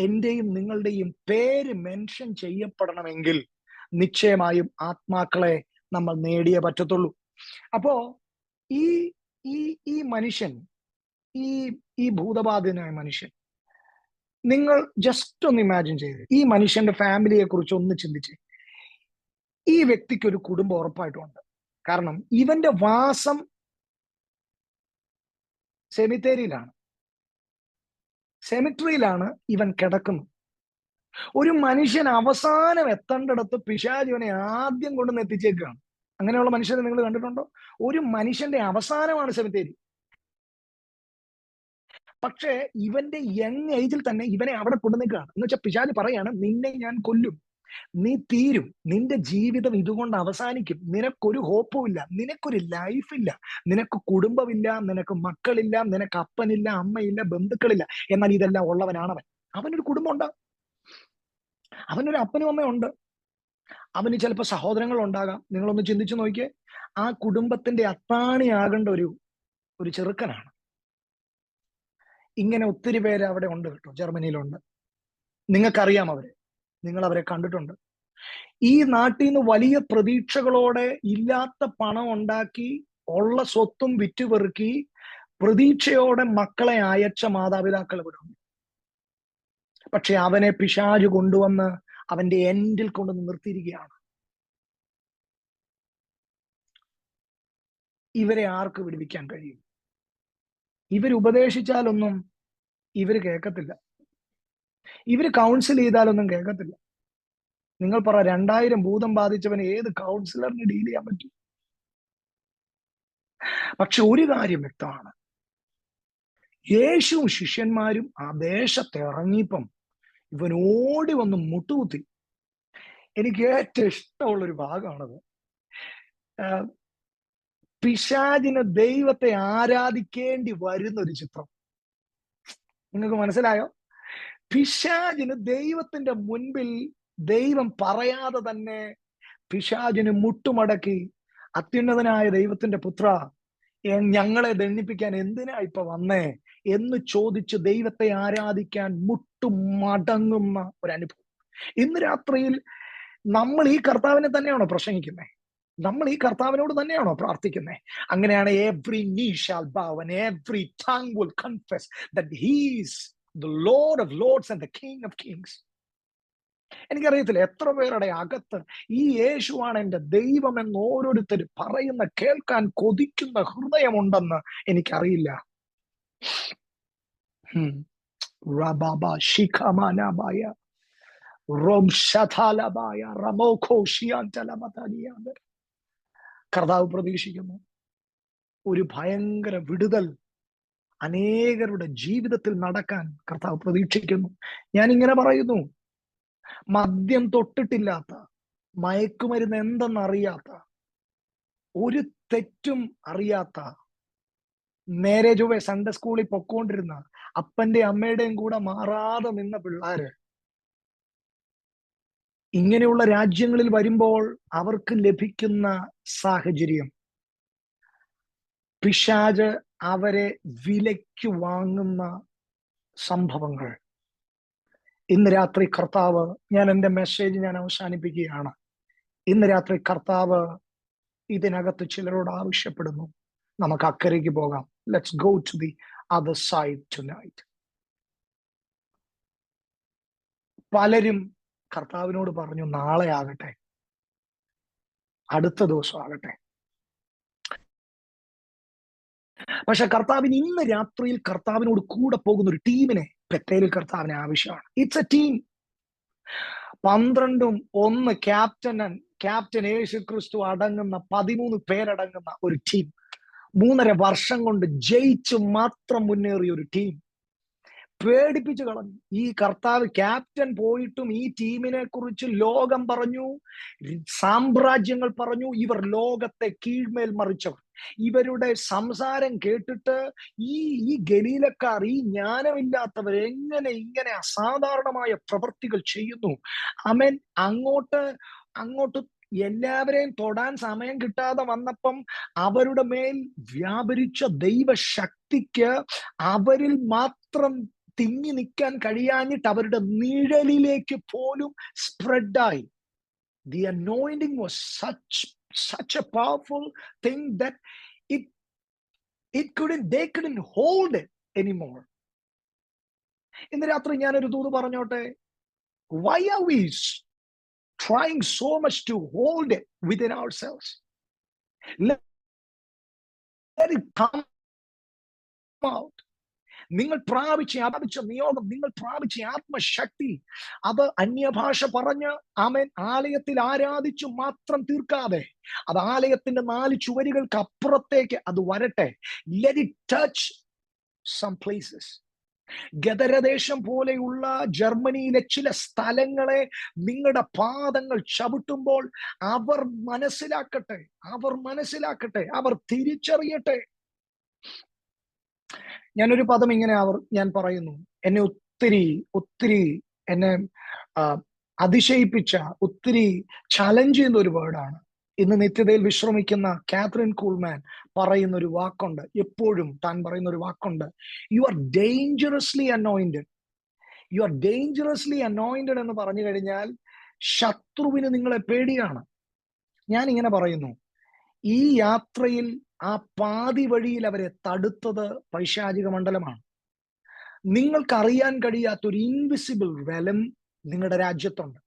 എന്റെയും നിങ്ങളുടെയും പേര് മെൻഷൻ ചെയ്യപ്പെടണമെങ്കിൽ നിശ്ചയമായും ആത്മാക്കളെ നമ്മൾ നേടിയേ പറ്റത്തുള്ളൂ. അപ്പോ ഈ ഈ ഈ മനുഷ്യൻ, ഈ ഈ ഭൂതബാധിതനായ മനുഷ്യൻ, നിങ്ങൾ ജസ്റ്റ് ഒന്ന് ഇമാജിൻ ചെയ്ത് ഈ മനുഷ്യന്റെ ഫാമിലിയെ കുറിച്ച് ഒന്ന് ചിന്തിച്ച്. ഈ വ്യക്തിക്ക് ഒരു കുടുംബം ഉറപ്പായിട്ടും ഉണ്ട്. കാരണം ഇവന്റെ വാസം സെമിട്രിയിലാണ് ഇവൻ കിടക്കുന്നത്. ഒരു മനുഷ്യൻ അവസാനം എത്തേണ്ടിടത്ത് പിശാച് ഇവനെ ആദ്യം കൊണ്ടുവന്ന് എത്തിച്ചേക്കുകയാണ്. അങ്ങനെയുള്ള മനുഷ്യരെ നിങ്ങൾ കണ്ടിട്ടുണ്ടോ? ഒരു മനുഷ്യന്റെ അവസാനമാണ് സെമിത്തേരി. പക്ഷേ ഇവന്റെ യങ് ഏജിൽ തന്നെ ഇവനെ അവിടെ കൊണ്ടുവന്നിക്കുകയാണ്. എന്ന് വെച്ചാൽ പിശാച് പറയാണ്, നിന്നെ ഞാൻ കൊല്ലും, നീ തീരും, നിന്റെ ജീവിതം ഇതുകൊണ്ട് അവസാനിക്കും, നിനക്കൊരു ഹോപ്പുമില്ല, നിനക്കൊരു ലൈഫില്ല, നിനക്ക് കുടുംബമില്ല, നിനക്ക് മക്കളില്ല, നിനക്ക് അപ്പനില്ല, അമ്മയില്ല, ബന്ധുക്കളില്ല. എന്നാൽ ഇതെല്ലാം ഉള്ളവനാണവൻ. അവനൊരു കുടുംബമുണ്ട്, അവനൊരു അപ്പനും അമ്മയും ഉണ്ട്, അവന് ചിലപ്പോൾ സഹോദരങ്ങൾ ഉണ്ടാകാം. നിങ്ങളൊന്ന് ചിന്തിച്ചു നോക്കിയേ. ആ കുടുംബത്തിന്റെ അത്താണിയാകേണ്ട ഒരു ചെറുക്കനാണ്. ഇങ്ങനെ ഒത്തിരി പേര് അവിടെ ഉണ്ട് കേട്ടോ, ജർമ്മനിയിലുണ്ട്. നിങ്ങൾക്കറിയാം അവരെ, നിങ്ങൾ അവരെ കണ്ടിട്ടുണ്ട്. ഈ നാട്ടിൽ നിന്ന് വലിയ പ്രതീക്ഷകളോടെ ഇല്ലാത്ത പണം ഉണ്ടാക്കി ഉള്ള സ്വത്തും വിറ്റുപെറുക്കി പ്രതീക്ഷയോടെ മക്കളെ അയച്ച മാതാപിതാക്കൾ ഇവിടെ ഉണ്ട്. പക്ഷെ അവനെ പിശാച് കൊണ്ടുവന്ന് അവന്റെ എൻഡിൽ കൊണ്ടുവന്ന് നിർത്തിയിരിക്കുകയാണ്. ഇവരെ ആർക്ക് വിടുവിക്കാൻ കഴിയും? ഇവർ ഉപദേശിച്ചാലൊന്നും ഇവര് കേൾക്കത്തില്ല, ഇവര് കൗൺസിൽ ചെയ്താലൊന്നും കേൾക്കത്തില്ല. നിങ്ങൾ പറ, 2000 ഭൂതം ബാധിച്ചവന് ഏത് കൗൺസിലറിന് ഡീൽ ചെയ്യാൻ പറ്റും? പക്ഷെ ഒരു കാര്യം വ്യക്തമാണ്, യേശുവും ശിഷ്യന്മാരും ആ ദേശത്ത് ഇറങ്ങിയപ്പം ഇവൻ ഓടി വന്ന് മുട്ടുകുത്തി. എനിക്ക് ഏറ്റവും ഇഷ്ടമുള്ളൊരു ഭാഗമാണത്. പിശാചിന് ദൈവത്തെ ആരാധിക്കേണ്ടി വരുന്ന ഒരു ചിത്രം. നിങ്ങൾക്ക് മനസ്സിലായോ? പിശാചിന് ദൈവത്തിന്റെ മുൻപിൽ ദൈവം പറയാതെ തന്നെ പിശാചിന് മുട്ടുമടക്കി, അത്യുന്നതനായ ദൈവത്തിന്റെ പുത്ര, ഞങ്ങളെ ദണ്ഡിപ്പിക്കാൻ എന്തിനാ ഇപ്പൊ വന്നേ എന്ന് ചോദിച്ച് ദൈവത്തെ ആരാധിക്കാൻ മുട്ടുമടങ്ങുന്ന ഒരു അനുഭവം. ഇന്ന് രാത്രിയിൽ നമ്മൾ ഈ കർത്താവിനെ തന്നെയാണോ പ്രസംഗിക്കുന്നത്? നമ്മൾ ഈ കർത്താവിനോട് തന്നെയാണോ പ്രാർത്ഥിക്കുന്നത്? അങ്ങനെയാണ് every knee shall bow and every tongue will confess that he is the Lord of lords and the King of kings. എനിക്കറിയത്തില്ല എത്ര പേരുടെ അകത്ത് ഈ യേശുവാണ് എന്റെ ദൈവം എന്ന് ഓരോരുത്തർ പറയുന്ന കേൾക്കാൻ കൊതിക്കുന്ന ഹൃദയമുണ്ടെന്ന് എനിക്കറിയില്ല. കർത്താവ് പ്രതീക്ഷിക്കുന്നു ഒരു ഭയങ്കര വിടുതൽ അനേകരുടെ ജീവിതത്തിൽ നടക്കാൻ കർത്താവ് പ്രതീക്ഷിക്കുന്നു. ഞാൻ ഇങ്ങനെ പറയുന്നു, മദ്യം തൊട്ടിട്ടില്ലാത്ത, മയക്കുമരുന്ന് എന്തെന്നറിയാത്ത, ഒരു തെറ്റും അറിയാത്ത, നേരെ ചൊവ്വേ സൺഡേ സ്കൂളിൽ പൊക്കോണ്ടിരുന്ന, അപ്പന്റെ അമ്മയുടെയും കൂടെ മാറാതെ നിന്ന പിള്ളേര് ഇങ്ങനെയുള്ള രാജ്യങ്ങളിൽ വരുമ്പോൾ അവർക്ക് ലഭിക്കുന്ന സാഹചര്യം, പിശാച് അവരെ വിലയ്ക്ക് വാങ്ങുന്ന സംഭവങ്ങൾ. ഇന്ന് രാത്രി കർത്താവ്, ഞാൻ എൻ്റെ മെസ്സേജ് ഞാൻ അവസാനിപ്പിക്കുകയാണ്. ഇന്ന് രാത്രി കർത്താവ് ഇതിനകത്ത് ചിലരോട് ആവശ്യപ്പെടുന്നു, നമുക്ക് അക്കരയ്ക്ക് പോകാം. Let's go to the other side tonight. പലരും കർത്താവിനോട് പറഞ്ഞു, നാളെ ആകട്ടെ, അടുത്ത ദിവസം ആകട്ടെ. പക്ഷെ കർത്താവിന് ഇന്ന് രാത്രിയിൽ കർത്താവിനോട് കൂടെ പോകുന്ന ഒരു ടീമിനെ ബത്തേലിൽ കർത്താവിന് ആവശ്യമാണ്. It's A team. 12 ക്യാപ്റ്റൻ യേശു ക്രിസ്തു അടങ്ങുന്ന 13 പേരടങ്ങുന്ന ഒരു ടീം. 3.5 വർഷം കൊണ്ട് ജയിച്ച് മാത്രം മുന്നേറിയ ഒരു ടീം. പേടിപ്പിച്ചു കളഞ്ഞു. ഈ കർത്താവ് ക്യാപ്റ്റൻ പോയിട്ടും ഈ ടീമിനെ കുറിച്ച് ലോകം പറഞ്ഞു, സാമ്രാജ്യങ്ങൾ പറഞ്ഞു, ഇവർ ലോകത്തെ കീഴ്മേൽ മറിച്ചവർ. ഇവരുടെ സംസാരം കേട്ടിട്ട് ഈ ഗലീലക്കാർ, ഈ ജ്ഞാനമില്ലാത്തവർ എങ്ങനെ ഇങ്ങനെ അസാധാരണമായ പ്രവൃത്തികൾ ചെയ്യുന്നു? ആമേൻ. അങ്ങോട്ട് എല്ലാവരെയും തൊടാൻ സമയം കിട്ടാതെ വന്നപ്പം അവരുടെ മേൽ വ്യാപരിച്ച ദൈവശക്തിക്ക് അവരിൽ മാത്രം തിങ്ങി നിൽക്കാൻ കഴിയാഞ്ഞിട്ട് അവരുടെ നിഴലിലേക്ക് പോലും സ്പ്രെഡായി. The anointing was such a powerful thing that they couldn't hold it anymore. ഇന്ന് രാത്രി ഞാനൊരു ദൂത് പറഞ്ഞോട്ടെ. Why are we trying so much to hold it within ourselves? Let it come out. നിങ്ങൾ പ്രാപിച്ച നിയോഗം, നിങ്ങൾ പ്രാപിച്ച ആത്മശക്തി, അത് അന്യഭാഷ പറഞ്ഞ് ആമേൻ ആലയത്തിൽ ആരാധിച്ചു മാത്രം തീർക്കാതെ അത് ആലയത്തിന്റെ 4 ചുവരുകൾക്ക് അപ്പുറത്തേക്ക് അത് വരട്ടെ. Let it touch some places. ഗദരദേശം പോലെയുള്ള ജർമ്മനിയിലെ ചില സ്ഥലങ്ങളെ നിങ്ങളുടെ പാദങ്ങൾ ചവിട്ടുമ്പോൾ അവർ മനസ്സിലാക്കട്ടെ, അവർ തിരിച്ചറിയട്ടെ. ഞാനൊരു പദം ഇങ്ങനെ ഞാൻ പറയുന്നു, എന്നെ ഒത്തിരി എന്നെ അതിശയിപ്പിച്ച, ഒത്തിരി ചലഞ്ച് ചെയ്യുന്ന ഒരു വേർഡാണ്. ഇന്ന് നിത്യതയിൽ വിശ്രമിക്കുന്ന കാത്രിൻ കൂൾമാൻ പറയുന്ന ഒരു വാക്കുണ്ട്, എപ്പോഴും താൻ പറയുന്ന ഒരു വാക്കുണ്ട്, you are dangerously anointed. You are dangerously anointed എന്ന് പറഞ്ഞു കഴിഞ്ഞാൽ ശത്രുവിന് നിങ്ങളെ പേടിയാണ്. ഞാൻ ഇങ്ങനെ പറയുന്നു, ഈ യാത്രയിൽ ആ പാതി വഴിയിൽ അവരെ തടുത്തത് പൈശാചിക മണ്ഡലമാണ്. നിങ്ങൾക്കറിയാൻ കഴിയാത്തൊരു ഇൻവിസിബിൾ റെലം നിങ്ങളുടെ രാജ്യത്തുണ്ട്.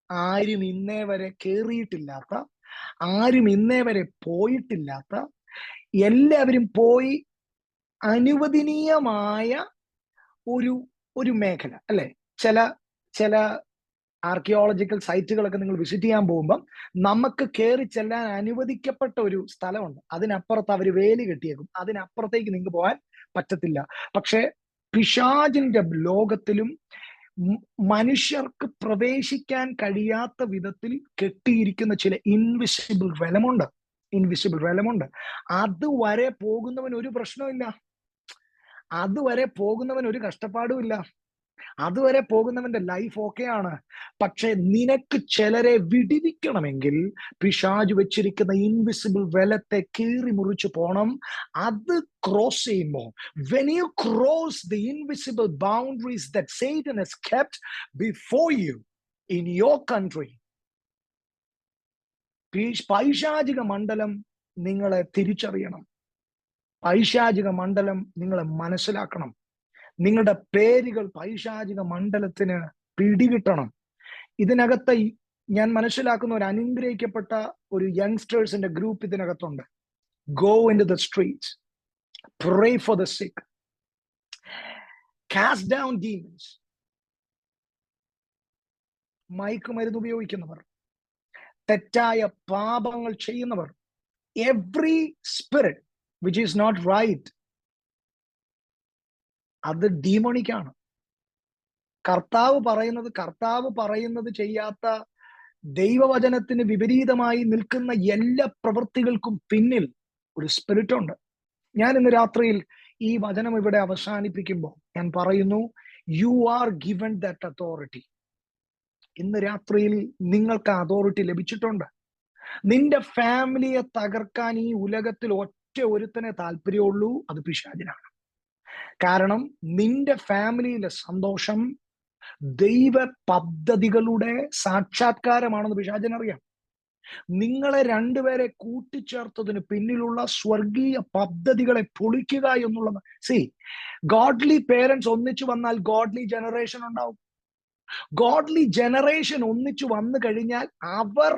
ആരും ഇന്നേ വരെ കേറിയിട്ടില്ലാത്ത, ആരും ഇന്നേ വരെ പോയിട്ടില്ലാത്ത, എല്ലാവരും പോയി അനുവദനീയമായ ഒരു മേഖല അല്ലെ. ചില ആർക്കിയോളജിക്കൽ സൈറ്റുകളൊക്കെ നിങ്ങൾ വിസിറ്റ് ചെയ്യാൻ പോകുമ്പോൾ നമുക്ക് കയറി ചെല്ലാൻ അനുവദിക്കപ്പെട്ട ഒരു സ്ഥലമുണ്ട്. അതിനപ്പുറത്ത് അവർ വേലി കെട്ടിയേക്കും, അതിനപ്പുറത്തേക്ക് നിങ്ങൾക്ക് പോകാൻ പറ്റത്തില്ല. പക്ഷെ പിശാചിന്റെ ലോകത്തിലും മനുഷ്യർക്ക് പ്രവേശിക്കാൻ കഴിയാത്ത വിധത്തിൽ കെട്ടിയിരിക്കുന്ന ചില ഇൻവിസിബിൾ റെലമുണ്ട്. അതുവരെ പോകുന്നവൻ ഒരു പ്രശ്നമില്ല, അതുവരെ പോകുന്നവൻ ഒരു കഷ്ടപ്പാടുമില്ല, അതുവരെ പോകുന്നവന്റെ ലൈഫ് ഓക്കെയാണ്. പക്ഷെ നിനക്ക് ചിലരെ വിടിവിക്കണമെങ്കിൽ പിശാച് വെച്ചിരിക്കുന്ന ഇൻവിസിബിൾ വെലത്തെ കീറി മുറിച്ചു പോണം. അത് ക്രോസ് ചെയ്യുമ്പോൾ, when you cross the invisible boundaries that Satan has kept before you in your country, പൈശാചിക മണ്ഡലം നിങ്ങളെ തിരിച്ചറിയണം, പൈശാചിക മണ്ഡലം നിങ്ങളെ മനസ്സിലാക്കണം. നിങ്ങളുടെ പേരുകൾ പൈശാചിക മണ്ഡലത്തിന് പിടികിട്ടണം. ഇതിനകത്ത് ഞാൻ മനസ്സിലാക്കുന്ന ഒരു അനുഗ്രഹിക്കപ്പെട്ട ഒരു യങ്സ്റ്റേഴ്സിന്റെ ഗ്രൂപ്പ് ഇതിനകത്തുണ്ട്. Go into the streets, pray for the sick, cast down demons. മയക്കുമരുന്ന് ഉപയോഗിക്കുന്നവർ, തെറ്റായ പാപങ്ങൾ ചെയ്യുന്നവർ, every spirit which is not right, അത് ഡീമോണിക്കാണ്. കർത്താവ് പറയുന്നത് ചെയ്യാത്ത, ദൈവവചനത്തിന് വിപരീതമായി നിൽക്കുന്ന എല്ലാ പ്രവൃത്തികൾക്കും പിന്നിൽ ഒരു സ്പിരിറ്റ് ഉണ്ട്. ഞാൻ ഇന്ന് രാത്രിയിൽ ഈ വചനം ഇവിടെ അവസാനിപ്പിക്കുമ്പോൾ ഞാൻ പറയുന്നു, you are given that authority. ഇന്ന് രാത്രിയിൽ നിങ്ങൾക്ക് അതോറിറ്റി ലഭിച്ചിട്ടുണ്ട്. നിന്റെ ഫാമിലിയെ തകർക്കാൻ ഈ ഉലകത്തിൽ ഒറ്റ ഒരുത്തനെ താല്പര്യമുള്ളൂ, അത് പിശാചിനാണ്. കാരണം നിന്റെ ഫാമിലിയിലെ സന്തോഷം ദൈവ പദ്ധതികളുടെ സാക്ഷാത്കാരമാണെന്ന് പിശാചിനറിയാം. നിങ്ങളെ രണ്ടുപേരെ കൂട്ടിച്ചേർത്തതിന് പിന്നിലുള്ള സ്വർഗീയ പദ്ധതികളെ പൊളിക്കുക എന്നുള്ളത്. ഗോഡ്ലി പേരൻസ് ഒന്നിച്ചു വന്നാൽ ഗോഡ്ലി ജനറേഷൻ ഉണ്ടാവും. ഗോഡ്ലി ജനറേഷൻ ഒന്നിച്ചു വന്നു കഴിഞ്ഞാൽ അവർ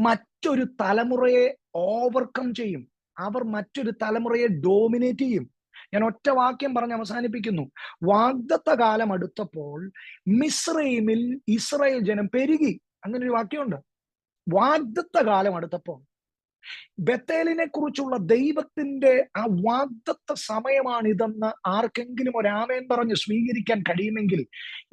മറ്റൊരു തലമുറയെ ഓവർകം ചെയ്യും, അവർ മറ്റൊരു തലമുറയെ ഡോമിനേറ്റ് ചെയ്യും. ഞാൻ ഒറ്റ വാക്യം പറഞ്ഞ് അവസാനിപ്പിക്കുന്നു. വാഗ്ദത്ത കാലം അടുത്തപ്പോൾ മിസ്രൈമിൽ ഇസ്രായേൽ ജനം പെരുകി. അങ്ങനെ ഒരു വാക്യമുണ്ട്. വാഗ്ദത്ത കാലം അടുത്തപ്പോൾ ബത്തേലിനെ കുറിച്ചുള്ള ദൈവത്തിന്റെ ആ വാഗ്ദത്ത സമയമാണിതെന്ന് ആർക്കെങ്കിലും ഒരു ആമേൻ പറഞ്ഞ് സ്വീകരിക്കാൻ കഴിയുമെങ്കിൽ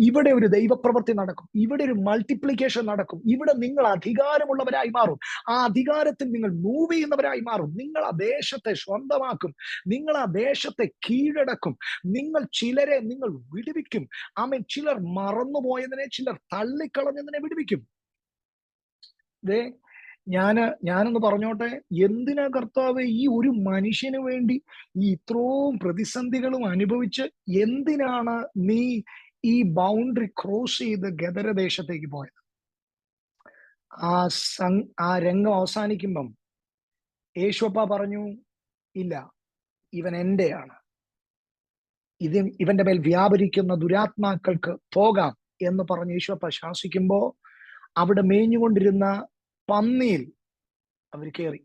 ഇവിടെ ഒരു ദൈവപ്രവൃത്തി നടക്കും, ഇവിടെ ഒരു മൾട്ടിപ്ലിക്കേഷൻ നടക്കും, ഇവിടെ നിങ്ങൾ അധികാരമുള്ളവരായി മാറും, ആ അധികാരത്തിൽ നിങ്ങൾ മൂവ് ചെയ്യുന്നവരായി മാറും, നിങ്ങൾ ആ ദേശത്തെ സ്വന്തമാക്കും, നിങ്ങൾ ആ ദേശത്തെ കീഴടക്കും, ചിലരെ നിങ്ങൾ വിടുവിക്കും. ആമേൻ. ചിലർ മറന്നുപോയതിനെ, ചിലർ തള്ളിക്കളഞ്ഞതിനെ വിടുവിക്കും. ഞാനൊന്ന് പറഞ്ഞോട്ടെ, എന്തിനാ കർത്താവ് ഈ ഒരു മനുഷ്യന് വേണ്ടി ഈ ഇത്രയും പ്രതിസന്ധികളും അനുഭവിച്ച് എന്തിനാണ് നീ ഈ ബൗണ്ടറി ക്രോസ് ചെയ്ത് ഗദരദേശത്തേക്ക് പോയത്? ആ രംഗം അവസാനിക്കുമ്പം യേശുപ്പ പറഞ്ഞു, ഇല്ല, ഇവൻ എന്റെയാണ്, ഇവന്റെ മേൽ വ്യാപരിക്കുന്ന ദുരാത്മാക്കൾക്ക് പോകാം എന്ന് പറഞ്ഞ് യേശുപ്പ ശാസിക്കുമ്പോ അവിടെ മേഞ്ഞുകൊണ്ടിരുന്ന പന്നിയിൽ അവർ കയറി.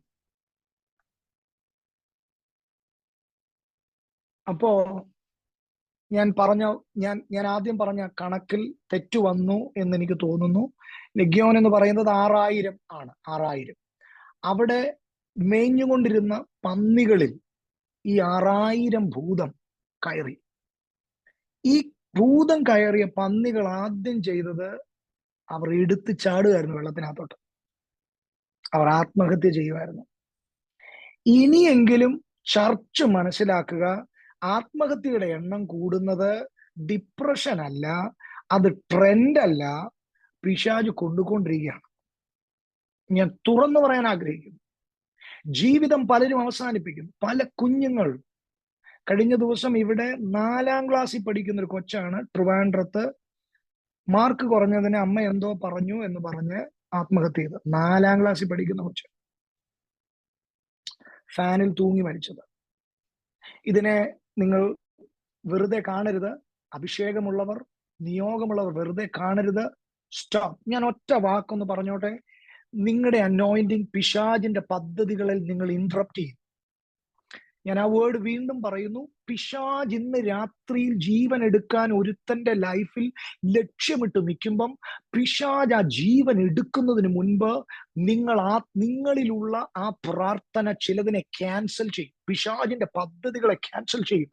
അപ്പോ ഞാൻ ആദ്യം പറഞ്ഞ കണക്കിൽ തെറ്റു വന്നു എന്ന് എനിക്ക് തോന്നുന്നു. ലെഗ്യോൻ എന്ന് പറയുന്നത് 6000 ആണ്. 6000 അവിടെ മേഞ്ഞുകൊണ്ടിരുന്ന പന്നികളിൽ ഈ 6000 ഭൂതം കയറി. ഈ ഭൂതം കയറിയ പന്നികൾ ആദ്യം ചെയ്തത് അവർ എടുത്ത് ചാടുകയായിരുന്നു വെള്ളത്തിനകത്തോട്ട്. അവർ ആത്മഹത്യ ചെയ്യുമായിരുന്നു. ഇനിയെങ്കിലും ചർച്ച് മനസ്സിലാക്കുക, ആത്മഹത്യയുടെ എണ്ണം കൂടുന്നത് ഡിപ്രഷൻ അല്ല, അത് ട്രെൻഡ് അല്ല, പിശാച് കൊണ്ടുകൊണ്ടിരിക്കുകയാണ്. ഞാൻ തുറന്നു പറയാൻ ആഗ്രഹിക്കുന്നു. ജീവിതം പലരും അവസാനിപ്പിക്കും. പല കുഞ്ഞുങ്ങൾ, കഴിഞ്ഞ ദിവസം ഇവിടെ 4ാം ക്ലാസ്സിൽ പഠിക്കുന്ന ഒരു കൊച്ചാണ് ട്രിവാൻഡ്രത്ത് മാർക്ക് കുറഞ്ഞതിന് അമ്മ എന്തോ പറഞ്ഞു എന്ന് പറഞ്ഞ് ആത്മഹത്യ ചെയ്ത്. 4ാം ക്ലാസ്സിൽ പഠിക്കുന്ന കൊച്ച് ഫാനിൽ തൂങ്ങി മരിച്ചത്. ഇതിനെ നിങ്ങൾ വെറുതെ കാണരുത്. അഭിഷേകമുള്ളവർ, നിയോഗമുള്ളവർ വെറുതെ കാണരുത്. സ്റ്റോപ്പ്. ഞാൻ ഒറ്റ വാക്കൊന്ന് പറഞ്ഞോട്ടെ. നിങ്ങളുടെ അനോയിന്റിങ് പിശാചിന്റെ പദ്ധതികളിൽ നിങ്ങൾ ഇന്ററപ്റ്റ് ചെയ്യും. ഞാൻ ആ വേർഡ് വീണ്ടും പറയുന്നു. പിശാച് ഇന്ന് രാത്രിയിൽ ജീവൻ എടുക്കാൻ ഒരുത്തന്റെ ലൈഫിൽ ലക്ഷ്യമിട്ട് നിൽക്കുമ്പം പിശാച് ആ ജീവൻ എടുക്കുന്നതിന് മുൻപ് നിങ്ങളിലുള്ള ആ പ്രാർത്ഥന ചിലതിനെ ക്യാൻസൽ ചെയ്യും. പിശാചിന്റെ പദ്ധതികളെ ക്യാൻസൽ ചെയ്യും.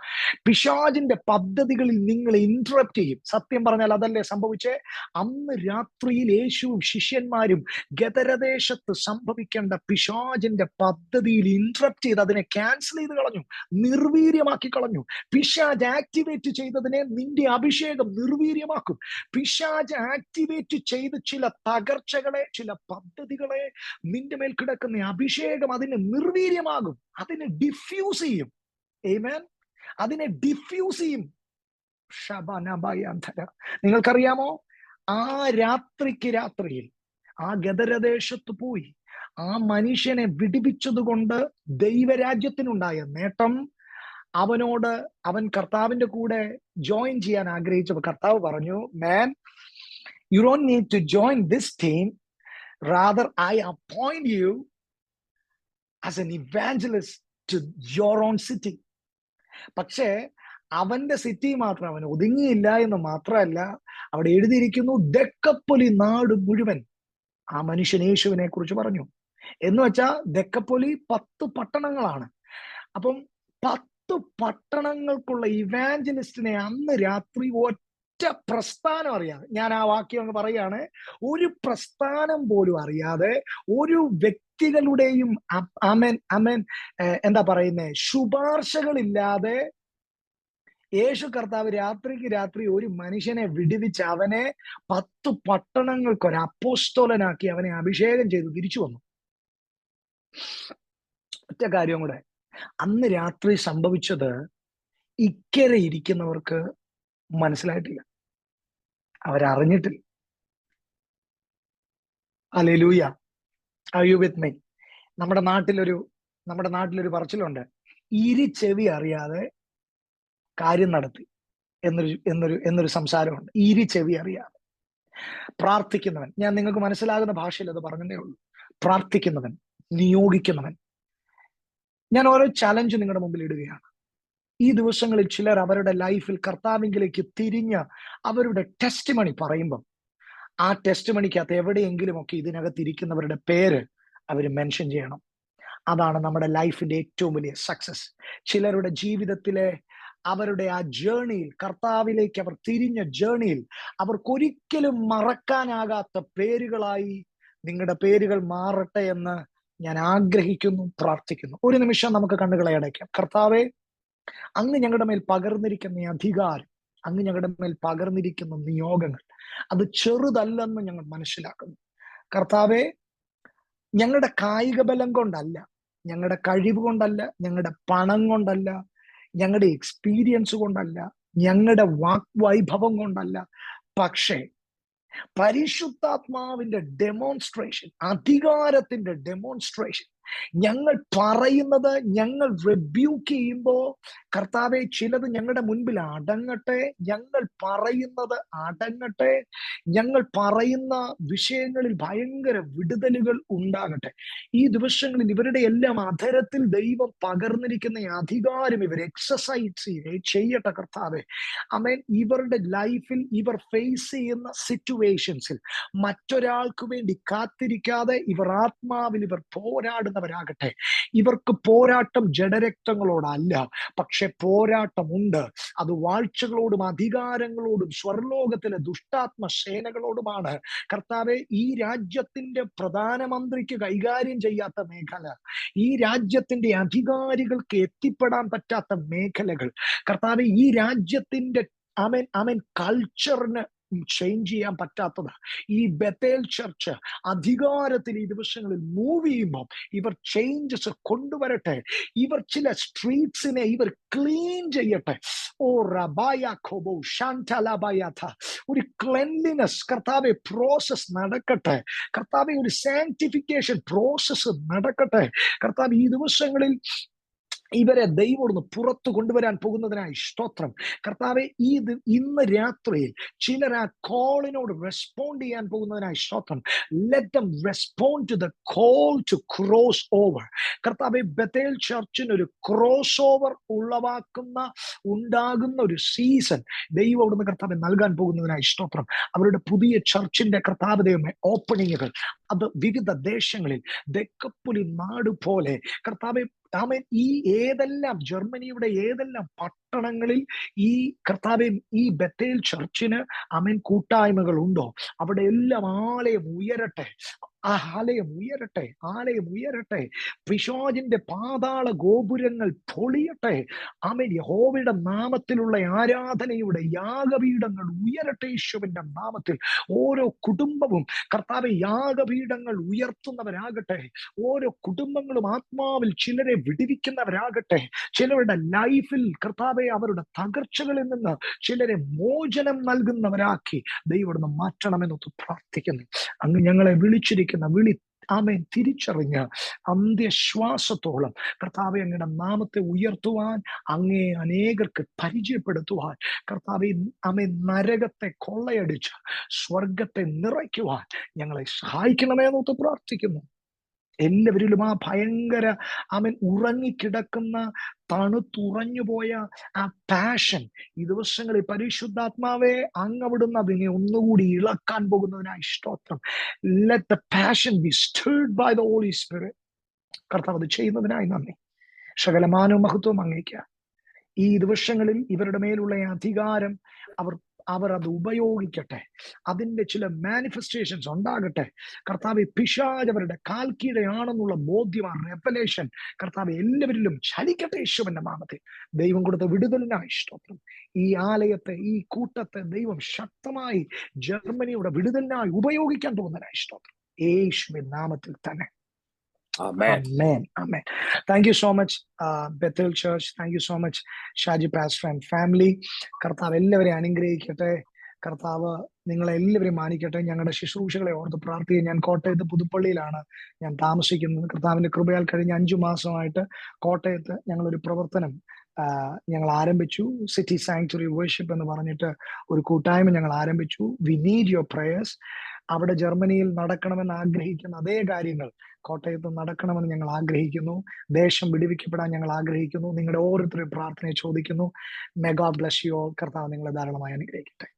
പിശാചിന്റെ പദ്ധതികളിൽ നിങ്ങൾ ഇന്ററപ്റ്റ് ചെയ്യും. സത്യം പറഞ്ഞാൽ അതല്ലേ സംഭവിച്ചേ? അന്ന് രാത്രിയിൽ യേശുവും ശിഷ്യന്മാരും ഗദരദേശത്ത് സംഭവിക്കേണ്ട പിശാചിന്റെ പദ്ധതിയിൽ ഇന്ററപ്റ്റ് ചെയ്ത് അതിനെ ക്യാൻസൽ ചെയ്ത് കളഞ്ഞു, നിർവീര്യമാക്കി കളഞ്ഞു. പിശാച് ആക്ടിവേറ്റ് ചെയ്തതിനെ നിന്റെ അഭിഷേകം നിർവീര്യമാക്കും. പിശാച് ആക്ടിവേറ്റ് ചെയ്ത് ചില തകർച്ചകളെ, ചില പദ്ധതികളെ, നിന്റെ മേൽ കിടക്കുന്ന അഭിഷേകം അതിനെ നിർവീര്യമാകും, അതിനെ ഡിഫ്യൂസ് ചെയ്യും. ആമേൻ. അതിനെ ഡിഫ്യൂസ് ചെയ്യും. നിങ്ങൾക്കറിയാമോ, ആ രാത്രിയിൽ ആ ഗദരദേശത്ത് പോയി ആ മനുഷ്യനെ വിടുവിച്ചത് കൊണ്ട് ദൈവരാജ്യത്തിനുണ്ടായ നേട്ടം, അവൻ കർത്താവിന്റെ കൂടെ ജോയിൻ ചെയ്യാൻ ആഗ്രഹിച്ചപ്പോൾ കർത്താവ് പറഞ്ഞു, man, you don't need to join this team, rather I appoint you as an evangelist to your own city. പക്ഷേ അവന്റെ സിറ്റി മാത്രം അവൻ ഒതുങ്ങിയില്ല എന്ന് മാത്രമല്ല, അവിടെ എഴുതിയിരിക്കുന്നു, ദെക്കപ്പൊലി നാട് മുഴുവൻ ആ മനുഷ്യൻ യേശുവിനെ കുറിച്ച് പറഞ്ഞു. എന്ന് വെച്ചാൽ ദെക്കപ്പൊലി 10 പട്ടണങ്ങളാണ്. അപ്പം 10 പട്ടണങ്ങൾക്കുള്ള ഇവാഞ്ചലിസ്റ്റിനെ അന്ന് രാത്രി ഒറ്റ പ്രസ്ഥാനം അറിയാതെ, ഞാൻ ആ വാക്യം അങ്ങ് പറയാണ്, ഒരു പ്രസ്ഥാനം പോലും അറിയാതെ, ഒരു വ്യക്തികളുടെയും എന്താ പറയുന്നേ, ശുപാർശകളില്ലാതെ യേശു കർത്താവ് രാത്രിക്ക് രാത്രി ഒരു മനുഷ്യനെ വിടുവിച്ച് അവനെ 10 പട്ടണങ്ങൾക്ക് ഒരു അപ്പോസ്തലനാക്കി അവനെ അഭിഷേകം ചെയ്ത് തിരിച്ചു വന്നു. ഒറ്റ കാര്യം കൂടെ, അന്ന് രാത്രി സംഭവിച്ചത് ഇക്കരെ ഇരിക്കുന്നവർക്ക് മനസ്സിലായിട്ടില്ല, അവരറിഞ്ഞിട്ടില്ല. Hallelujah. Are you with me? നമ്മുടെ നാട്ടിലൊരു പറച്ചിലുണ്ട്, ചെവി അറിയാതെ കാര്യം നടത്തി എന്നൊരു സംസാരമുണ്ട്. ചെവി അറിയാതെ പ്രാർത്ഥിക്കുന്നവൻ, ഞാൻ നിങ്ങൾക്ക് മനസ്സിലാകുന്ന ഭാഷയിൽ അത് പറഞ്ഞതേ ഉള്ളൂ. പ്രാർത്ഥിക്കുന്നവൻ, നിയോഗിക്കുന്നവൻ. ഞാൻ ഓരോ ചലഞ്ച് നിങ്ങളുടെ മുമ്പിൽ ഇടുകയാണ്. ഈ ദിവസങ്ങളിൽ ചിലർ അവരുടെ ലൈഫിൽ കർത്താവിലേക്ക് തിരിഞ്ഞ് അവരുടെ ടെസ്റ്റിമണി പറയുമ്പം ആ ടെസ്റ്റിമണിക്കകത്ത് എവിടെയെങ്കിലും ഒക്കെ ഇതിനകത്ത് ഇരിക്കുന്നവരുടെ പേര് അവർ മെൻഷൻ ചെയ്യണം. അതാണ് നമ്മുടെ ലൈഫിന്റെ ഏറ്റവും വലിയ സക്സസ്. ചിലരുടെ ജീവിതത്തിലെ അവരുടെ ആ ജേർണിയിൽ, കർത്താവിലേക്ക് അവർ തിരിഞ്ഞ ജേർണിയിൽ അവർക്കൊരിക്കലും മറക്കാനാകാത്ത പേരുകളായി നിങ്ങളുടെ പേരുകൾ മാറട്ടെ എന്ന് ഞാൻ ആഗ്രഹിക്കുന്നു, പ്രാർത്ഥിക്കുന്നു. ഒരു നിമിഷം നമുക്ക് കണ്ണുകളെ അടയ്ക്കാം. കർത്താവെ, അങ്ങ് ഞങ്ങളുടെ മേൽ പകർന്നിരിക്കുന്ന അധികാരം, അങ്ങ് ഞങ്ങളുടെ മേൽ പകർന്നിരിക്കുന്ന നിയോഗങ്ങൾ അത് ചെറുതല്ലെന്ന് ഞങ്ങൾ മനസ്സിലാക്കുന്നു. കർത്താവെ, ഞങ്ങളുടെ കായിക ബലം കൊണ്ടല്ല, ഞങ്ങളുടെ കഴിവ് കൊണ്ടല്ല, ഞങ്ങളുടെ പണം കൊണ്ടല്ല, ഞങ്ങളുടെ എക്സ്പീരിയൻസ് കൊണ്ടല്ല, ഞങ്ങളുടെ വാഗ്വൈഭവം കൊണ്ടല്ല, പക്ഷേ പരിശുദ്ധാത്മാവിന്റെ ഡെമോൺസ്ട്രേഷൻ, അധികാരത്തിന്റെ ഡെമോൺസ്ട്രേഷൻ. ഞങ്ങൾ പറയുന്നത്, ഞങ്ങൾ റിബ്യൂക്ക് ചെയ്യുമ്പോൾ കർത്താവെ ചിലത് ഞങ്ങളുടെ മുൻപിൽ അടങ്ങട്ടെ, ഞങ്ങൾ പറയുന്നത് അടങ്ങട്ടെ, ഞങ്ങൾ പറയുന്ന വിഷയങ്ങളിൽ ഭയങ്കര വിടുതലുകൾ ഉണ്ടാകട്ടെ. ഈ ദിവസങ്ങളിൽ ഇവരുടെ എല്ലാം അധരത്തിൽ ദൈവം പകർന്നിരിക്കുന്ന അധികാരം ഇവർ എക്സസൈസ് ചെയ്യട്ടെ കർത്താവെ. ആമേൻ. ഇവരുടെ ലൈഫിൽ ഇവർ ഫേസ് ചെയ്യുന്ന സിറ്റുവേഷൻസിൽ മറ്റൊരാൾക്ക് വേണ്ടി കാത്തിരിക്കാതെ ഇവർ ആത്മാവിൽ ഇവർ പോരാടുന്നവരാകട്ടെ. ഇവർക്ക് പോരാട്ടം ജഡരക്തങ്ങളോടല്ല, പക്ഷെ പോരാട്ടമുണ്ട്. അത് വാഴ്ചകളോടും അധികാരങ്ങളോടും സ്വർലോകത്തിലെ ദുഷ്ടാത്മ സേനകളോടുമാണ്. കർത്താവെ, ഈ രാജ്യത്തിന്റെ പ്രധാനമന്ത്രിക്ക് കൈകാര്യം ചെയ്യാത്ത മേഖല, ഈ രാജ്യത്തിന്റെ അധികാരികൾക്ക് എത്തിപ്പെടാൻ പറ്റാത്ത മേഖലകൾ, കർത്താവെ, ഈ രാജ്യത്തിന്റെ ആമേൻ കൾച്ചറിന് ചേഞ്ച് ചെയ്യാൻ പറ്റാത്തത്, ഈ ബത്തേൽ ചർച്ച് അധികാരത്തിൽ ഈ ദിവസങ്ങളിൽ മൂവ് ചെയ്യുമ്പോൾ ഇവർ ചേഞ്ചസ് കൊണ്ടുവരട്ടെ. ഇവർ ചില സ്ട്രീറ്റ്സിനെ ഇവർ ക്ലീൻ ചെയ്യട്ടെ. ഓ റബായ ഖോബോ ഷാൻതലബയാഥ, ഒരു ക്ലെൻലിനെസ് കർത്താവെ പ്രോസസ് നടക്കട്ടെ. കർത്താവെ, ഒരു സാങ്ക്ടിഫിക്കേഷൻ പ്രോസസ് നടക്കട്ടെ. കർത്താവ്, ഈ ദിവസങ്ങളിൽ ഇവരെ ദൈവം പുറത്തു കൊണ്ടുവരാൻ പോകുന്നതിനായി സ്തോത്രം. കർത്താവെ, ഇന്ന് രാത്രിയിൽ ചിലർ ആ കോളിനോട് റെസ്പോണ്ട് ചെയ്യാൻ പോകുന്നതിനായി സ്തോത്രം. Let them respond to the call to cross over. കർത്താവെ, ബത്തേൽ ചർച്ചിന് ഒരു ക്രോസ് ഓവർ ഉണ്ടാകുന്ന ഒരു സീസൺ ദൈവം അവിടുന്ന് കർത്താവെ നൽകാൻ പോകുന്നതിനായി സ്തോത്രം. അവരുടെ പുതിയ ചർച്ചിന്റെ കർത്താവ് ദൈവമേ ഓപ്പണിങ്ങുകൾ അത് വിവിധ ദേശങ്ങളിൽ ദക്കപ്പുലി നാട് പോലെ കർത്താവെ, ആമേൻ, ഈ ഏതെല്ലാം ജർമ്മനിയുടെ ഏതെല്ലാം പട്ടണങ്ങളിൽ ഈ കർത്താവെ ഈ ബത്തേൽ ചർച്ചിന് ആമേൻ കൂട്ടായ്മകൾ ഉണ്ടോ, അവിടെ എല്ലാം ആലയം ഉയരട്ടെ. ആലയം ഉയരട്ടെ. പിശാചിന്റെ പാതാള ഗോപുരങ്ങൾ പൊളിയട്ടെ. ആമേൻ. യഹോവയുടെ നാമത്തിലുള്ള ആരാധനയുടെ യാഗപീഠങ്ങൾ ഉയരട്ടെ. യേശുവിന്റെ നാമത്തിൽ ഓരോ കുടുംബവും കർത്താവെ യാഗപീഠങ്ങൾ ഉയർത്തുന്നവരാകട്ടെ. ഓരോ കുടുംബങ്ങളും ആത്മാവിൽ ചിലരെ വിടുവിക്കുന്നവരാകട്ടെ. ചിലരുടെ ലൈഫിൽ കർത്താവെ അവരുടെ തകർച്ചകളിൽ നിന്ന് ചിലരെ മോചനം നൽകുന്നവരാക്കി ദൈവം മാറ്റണമെന്നൊത്ത് പ്രാർത്ഥിക്കുന്നു. അങ്ങ് ഞങ്ങളെ വിളിച്ചിരിക്കുന്ന വിളി ആമേൻ തിരിച്ചറിഞ്ഞ് അന്ത്യശ്വാസത്തോളം കർത്താവെ അങ്ങയുടെ നാമത്തെ ഉയർത്തുവാൻ, അങ്ങേ അനേകർക്ക് പരിചയപ്പെടുത്തുവാൻ, കർത്താവെ ആമേൻ നരകത്തെ കൊള്ളയടിച്ച് സ്വർഗത്തെ നിറയ്ക്കുവാൻ ഞങ്ങളെ സഹായിക്കണമെന്നൊത്ത് പ്രാർത്ഥിക്കുന്നു. എല്ലാവരിലും ആ ഭയങ്കര ആമേൻ ഉറങ്ങിക്കിടക്കുന്ന തണുത്തുറഞ്ഞുപോയ ആ പാഷൻ ഈ ദിവസങ്ങളിൽ പരിശുദ്ധാത്മാവെ അങ്ങ് അവിടുന്ന് അതിനെ ഒന്നുകൂടി ഇളക്കാൻ പോകുന്നതിനായി സ്തോത്രം. Let the passion be stirred by the Holy Spirit. കർത്താവ് അത് ചെയ്യുന്നതിനായി നന്ദി. സകലമാനവും മഹത്വവും അങ്ങേക്ക്. ഈ ദിവസങ്ങളിൽ ഇവരുടെ മേലുള്ള അധികാരം അവർ അത് ഉപയോഗിക്കട്ടെ. അതിന്റെ ചില മാനിഫെസ്റ്റേഷൻസ് ഉണ്ടാകട്ടെ. കർത്താവ്, പിശാച് അവരുടെ കാൽക്കീഴയാണെന്നുള്ള ബോധ്യം, ആ റെവലേഷൻ കർത്താവ് എല്ലാവരിലും ചലിക്കട്ടെ. യേശുവിന്റെ നാമത്തിൽ ദൈവം കൊടുത്ത വിടുതലിനായി സ്തോത്രം. ഈ ആലയത്തെ, ഈ കൂട്ടത്തെ ദൈവം ശക്തമായി ജർമ്മനിയുടെ വിടുതലിനായി ഉപയോഗിക്കാൻ പോകുന്നതിനായി സ്തോത്രം. യേശുവിൻ നാമത്തിൽ തന്നെ. Amen. Amen. Thank you so much, Bethel Church. Thank you so much, Shaji Pastor and family. കർത്താവ് എല്ലാവരെയും അനുഗ്രഹിക്കട്ടെ. കർത്താവ് നിങ്ങളെ എല്ലാവരെയും മാനിക്കട്ടെ. ഞങ്ങളുടെ ശുശ്രൂഷകളെ ഓർത്ത് പ്രാർത്ഥിക്കുക. ഞാൻ കോട്ടയത്ത് പുതുപ്പള്ളിയിലാണ് ഞാൻ താമസിക്കുന്നത്. കർത്താവിന്റെ കൃപയാൽ കഴിഞ്ഞ 5 മാസമായിട്ട് കോട്ടയത്ത് ഞങ്ങളൊരു പ്രവർത്തനം ഞങ്ങൾ ആരംഭിച്ചു. സിറ്റി സാങ്ച്വറി വേർഷിപ്പ് എന്ന് പറഞ്ഞിട്ട് ഒരു കൂട്ടായ്മ ഞങ്ങൾ ആരംഭിച്ചു. We need your prayers. അവിടെ ജർമ്മനിയിൽ നടക്കണമെന്ന് ആഗ്രഹിക്കുന്ന അതേ കാര്യങ്ങൾ കോട്ടയത്ത് നടക്കണമെന്ന് ഞങ്ങൾ ആഗ്രഹിക്കുന്നു. ദേശം വിടുവിക്കപ്പെടാൻ ഞങ്ങൾ ആഗ്രഹിക്കുന്നു. നിങ്ങളുടെ ഓരോരുത്തരും പ്രാർത്ഥനയെ ചോദിക്കുന്നു. May God bless you all. കർത്താവ് നിങ്ങളെ ധാരാളമായി അനുഗ്രഹിക്കട്ടെ.